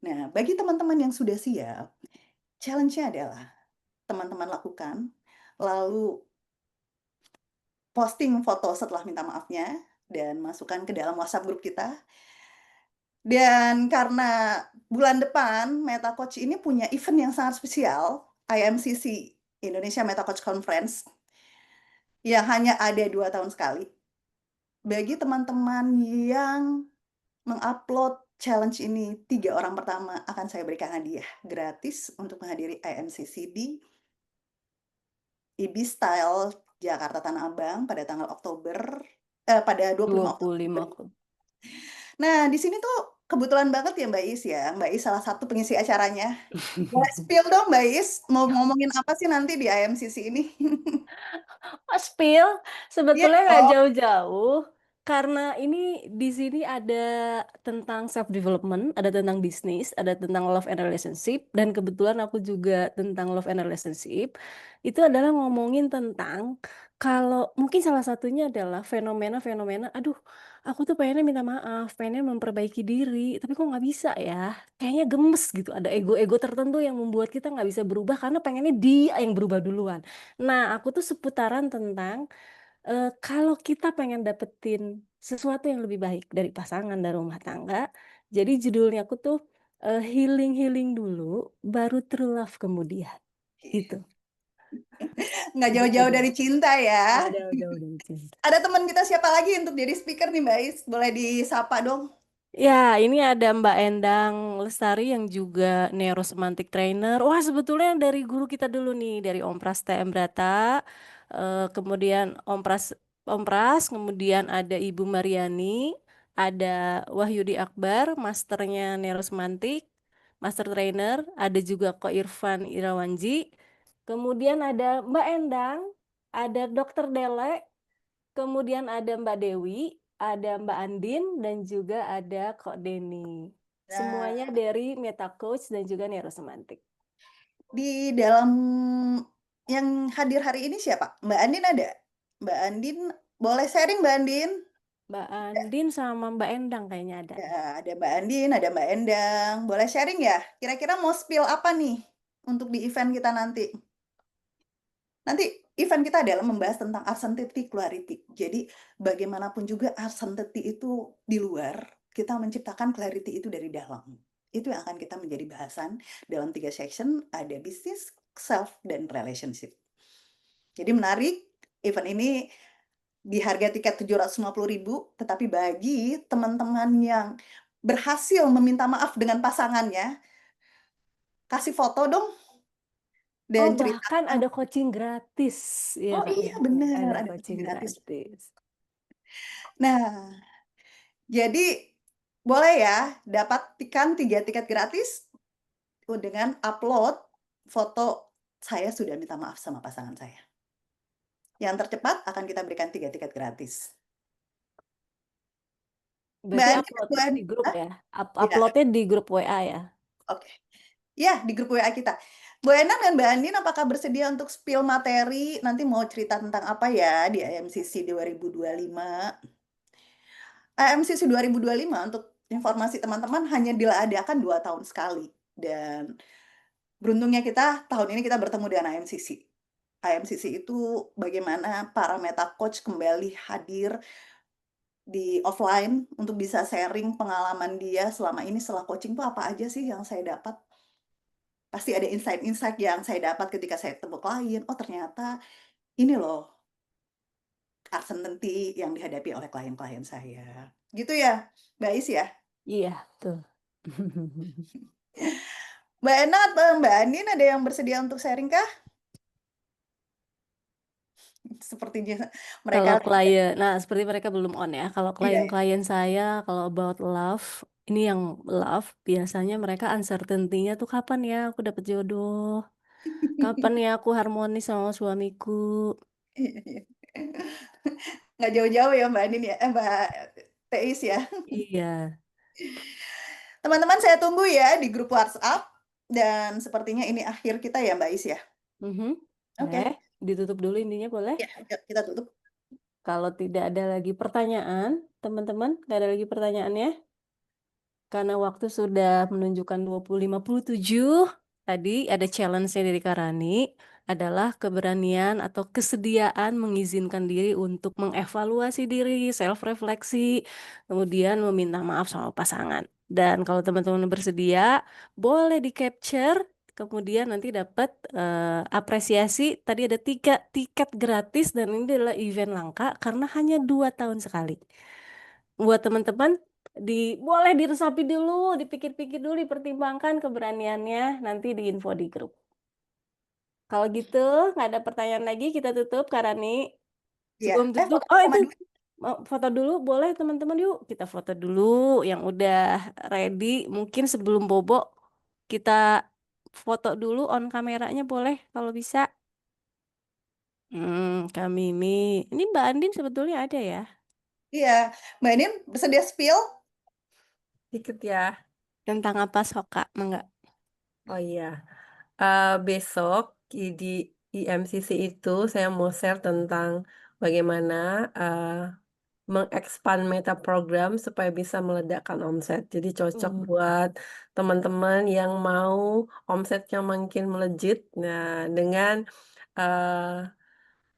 Nah, bagi teman-teman yang sudah siap, challenge-nya adalah teman-teman lakukan, lalu posting foto setelah minta maafnya, dan masukkan ke dalam WhatsApp grup kita. Dan karena bulan depan Meta Coach ini punya event yang sangat spesial, IMCC, Indonesia Meta Coach Conference, yang hanya ada 2 tahun sekali. Bagi teman-teman yang mengupload challenge ini 3 orang pertama akan saya berikan hadiah gratis untuk menghadiri IMCC di IB Style Jakarta Tanah Abang pada tanggal pada 25 Oktober. 25. Nah, di sini tuh kebetulan banget ya Mbak Is ya. Mbak Is salah satu pengisi acaranya. Boleh spill dong Mbak Is, mau ngomongin apa sih nanti di IMCC ini? Oh, spill Iya sebetulnya nggak dong. jauh-jauh karena ini di sini ada tentang self development, ada tentang bisnis, ada tentang love and relationship, dan kebetulan aku juga tentang love and relationship. Itu adalah ngomongin tentang kalau mungkin salah satunya adalah fenomena-fenomena, aduh, aku tuh pengennya minta maaf, pengennya memperbaiki diri, tapi kok nggak bisa ya? Kayaknya gemes gitu, ada ego-ego tertentu yang membuat kita nggak bisa berubah karena pengennya dia yang berubah duluan. Nah, aku tuh seputaran tentang kalau kita pengen dapetin sesuatu yang lebih baik dari pasangan dan rumah tangga, jadi judulnya aku tuh healing-healing dulu, baru true love kemudian, gitu. Nggak Gitu jauh-jauh aja. dari cinta ya. Nggak jauh-jauh dari cinta. Ada teman kita siapa lagi untuk jadi speaker nih Mbak Is? Boleh disapa dong. Ya, ini ada Mbak Endang Lestari yang juga neurosemantic trainer. Wah, sebetulnya dari guru kita dulu nih, dari Om Pras TM Brata, kemudian Om Pras, kemudian ada Ibu Mariani, ada Wahyudi Akbar, masternya neurosemantic, master trainer, ada juga Ko Irfan Irawanji, kemudian ada Mbak Endang, ada Dokter Dele, kemudian ada Mbak Dewi, ada Mbak Andin, dan juga ada Kok Deni. Semuanya Nah, dari Meta Coach dan juga Neurosemantic. di dalam yang hadir hari ini siapa? Mbak Andin ada? Mbak Andin, boleh sharing Mbak Andin? Mbak Andin sama Mbak Endang kayaknya ada. Ya, ada Mbak Andin, ada Mbak Endang. Boleh sharing ya? Kira-kira mau spill apa nih untuk di event kita nanti? Nanti event kita adalah membahas tentang absentee clarity. Jadi bagaimanapun juga absentee itu di luar, kita menciptakan clarity itu dari dalam. Itu yang akan kita menjadi bahasan dalam 3 section, ada bisnis, self, dan relationship. Jadi menarik, event ini di harga tiket 750.000, tetapi bagi teman-teman yang berhasil meminta maaf dengan pasangannya, kasih foto dong Oh, dan bahkan ceritakan. ada coaching gratis. Iya, Oh Kak. iya benar, Ada ada coaching coaching gratis. gratis. Nah, jadi boleh ya dapatkan 3 tiket gratis dengan upload foto saya sudah minta maaf sama pasangan saya. Yang tercepat akan kita berikan 3 tiket gratis. Mbak Berarti Andin, uploadnya di grup ya? Ya, Uploadnya di grup WA ya? oke. Ya, di grup WA kita. Bu Endang dan Mbak Andin apakah bersedia untuk spill materi? Nanti mau cerita tentang apa ya di IMCC 2025? IMCC 2025 untuk informasi teman-teman hanya diadakan 2 tahun sekali. Dan beruntungnya kita tahun ini kita bertemu dengan IMCC. IMCC itu bagaimana para meta coach kembali hadir di offline untuk bisa sharing pengalaman dia selama ini setelah coaching tuh apa aja sih yang saya dapat. Pasti ada insight-insight yang saya dapat ketika saya ketemu klien. Oh ternyata ini loh uncertainty yang dihadapi oleh klien-klien saya. Gitu ya, Mbak Is ya? Iya, tuh. Mbak Ena atau Mbak Andin ada yang bersedia untuk sharing kah? Sepertinya mereka Kalau klien, nah seperti mereka belum on ya. Kalau iya, iya. klien-klien saya, kalau about love, ini yang love, biasanya mereka uncertainty-nya tuh kapan ya aku dapet jodoh, kapan ya aku harmonis sama suamiku. Iya, iya. Nggak jauh-jauh ya Mbak Andin ya, Mbak Teis ya. Iya. Teman-teman saya tunggu ya di grup WhatsApp dan sepertinya ini akhir kita ya Mbak Is ya. Mhm. Oke. Boleh. Ditutup dulu intinya boleh? Ya, kita tutup. Kalau tidak ada lagi pertanyaan, teman-teman, nggak ada lagi pertanyaannya? Karena waktu sudah menunjukkan 20.57, tadi ada challenge-nya dari Karani, adalah keberanian atau kesediaan mengizinkan diri untuk mengevaluasi diri, self-refleksi, kemudian meminta maaf sama pasangan. Dan kalau teman-teman bersedia, boleh di-capture, kemudian nanti dapat apresiasi. Tadi ada 3 tiket gratis dan ini adalah event langka karena hanya 2 tahun sekali. Buat teman-teman, boleh diresapi dulu, dipikir-pikir dulu, dipertimbangkan keberaniannya, nanti diinfo di grup. Kalau gitu, nggak ada pertanyaan lagi, kita tutup, Karani. Iya. Sebelum tutup, Foto sama itu Dwi. mau foto dulu, boleh teman-teman yuk. Kita foto dulu yang udah ready. Mungkin sebelum bobo, kita foto dulu on kameranya boleh kalau bisa. Kak Mimi. Ini Mbak Andin sebetulnya ada ya? Iya. Mbak Nin, bersedia spill? Dikit ya. Tentang apa, Soka? Enggak. Oh iya. Besok di IMCC itu saya mau share tentang bagaimana mengekspan meta program supaya bisa meledakkan omset. Jadi cocok buat teman-teman yang mau omsetnya makin melejit. Nah, dengan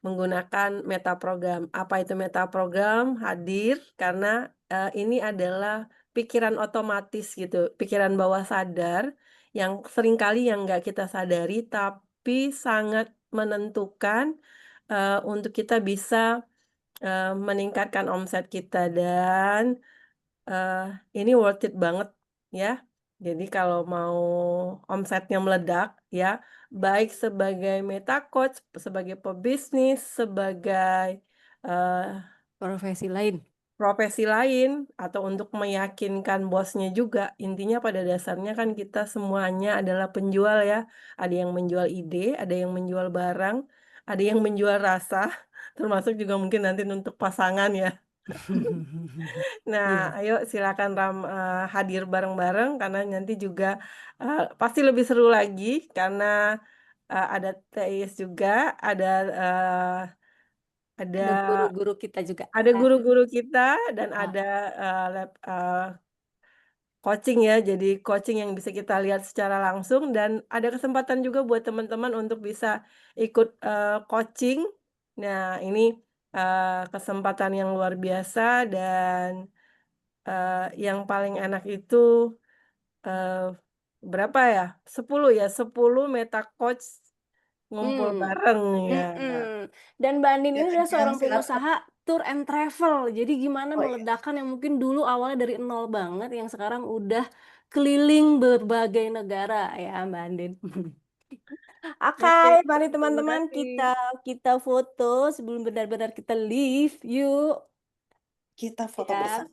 menggunakan meta program. Apa itu meta program? Hadir karena ini adalah pikiran otomatis gitu, pikiran bawah sadar yang seringkali yang nggak kita sadari tapi sangat menentukan untuk kita bisa meningkatkan omset kita dan ini worth it banget ya. Jadi kalau mau omsetnya meledak ya, baik sebagai meta coach, sebagai pebisnis, sebagai eh, Profesi lain. atau untuk meyakinkan bosnya juga. Intinya pada dasarnya kan kita semuanya adalah penjual ya. Ada yang menjual ide, ada yang menjual barang, ada yang menjual rasa, termasuk juga mungkin nanti untuk pasangan ya. Nah, Iya. ayo silakan hadir bareng-bareng karena nanti juga pasti lebih seru lagi karena ada Teis juga, ada Ada guru-guru kita juga. ada guru-guru kita dan ada coaching ya. Jadi coaching yang bisa kita lihat secara langsung dan ada kesempatan juga buat teman-teman untuk bisa ikut coaching. Nah, ini kesempatan yang luar biasa dan yang paling enak itu berapa ya? 10 ya, 10 meta coach ngumpul bareng ya. Dan Mbak Andin ini adalah seorang silakan. pengusaha tour and travel. Jadi gimana Oh, iya. meledakkan yang mungkin dulu awalnya dari nol banget, yang sekarang udah keliling berbagai negara ya Mbak Andin. Oke, mari terima teman-teman kasih. kita foto sebelum benar-benar kita leave. Yuk. Kita foto Ya. bersama.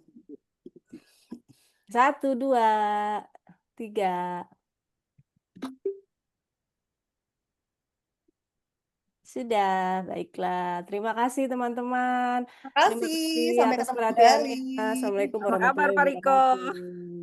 1, 2, 3. Sudah, baiklah. Terima kasih teman-teman. Terima Terima kasih. kasih Sampai atas ketemu perhatiannya. kembali. Assalamualaikum Apa kabar warahmatullahi Pak Riko? wabarakatuh.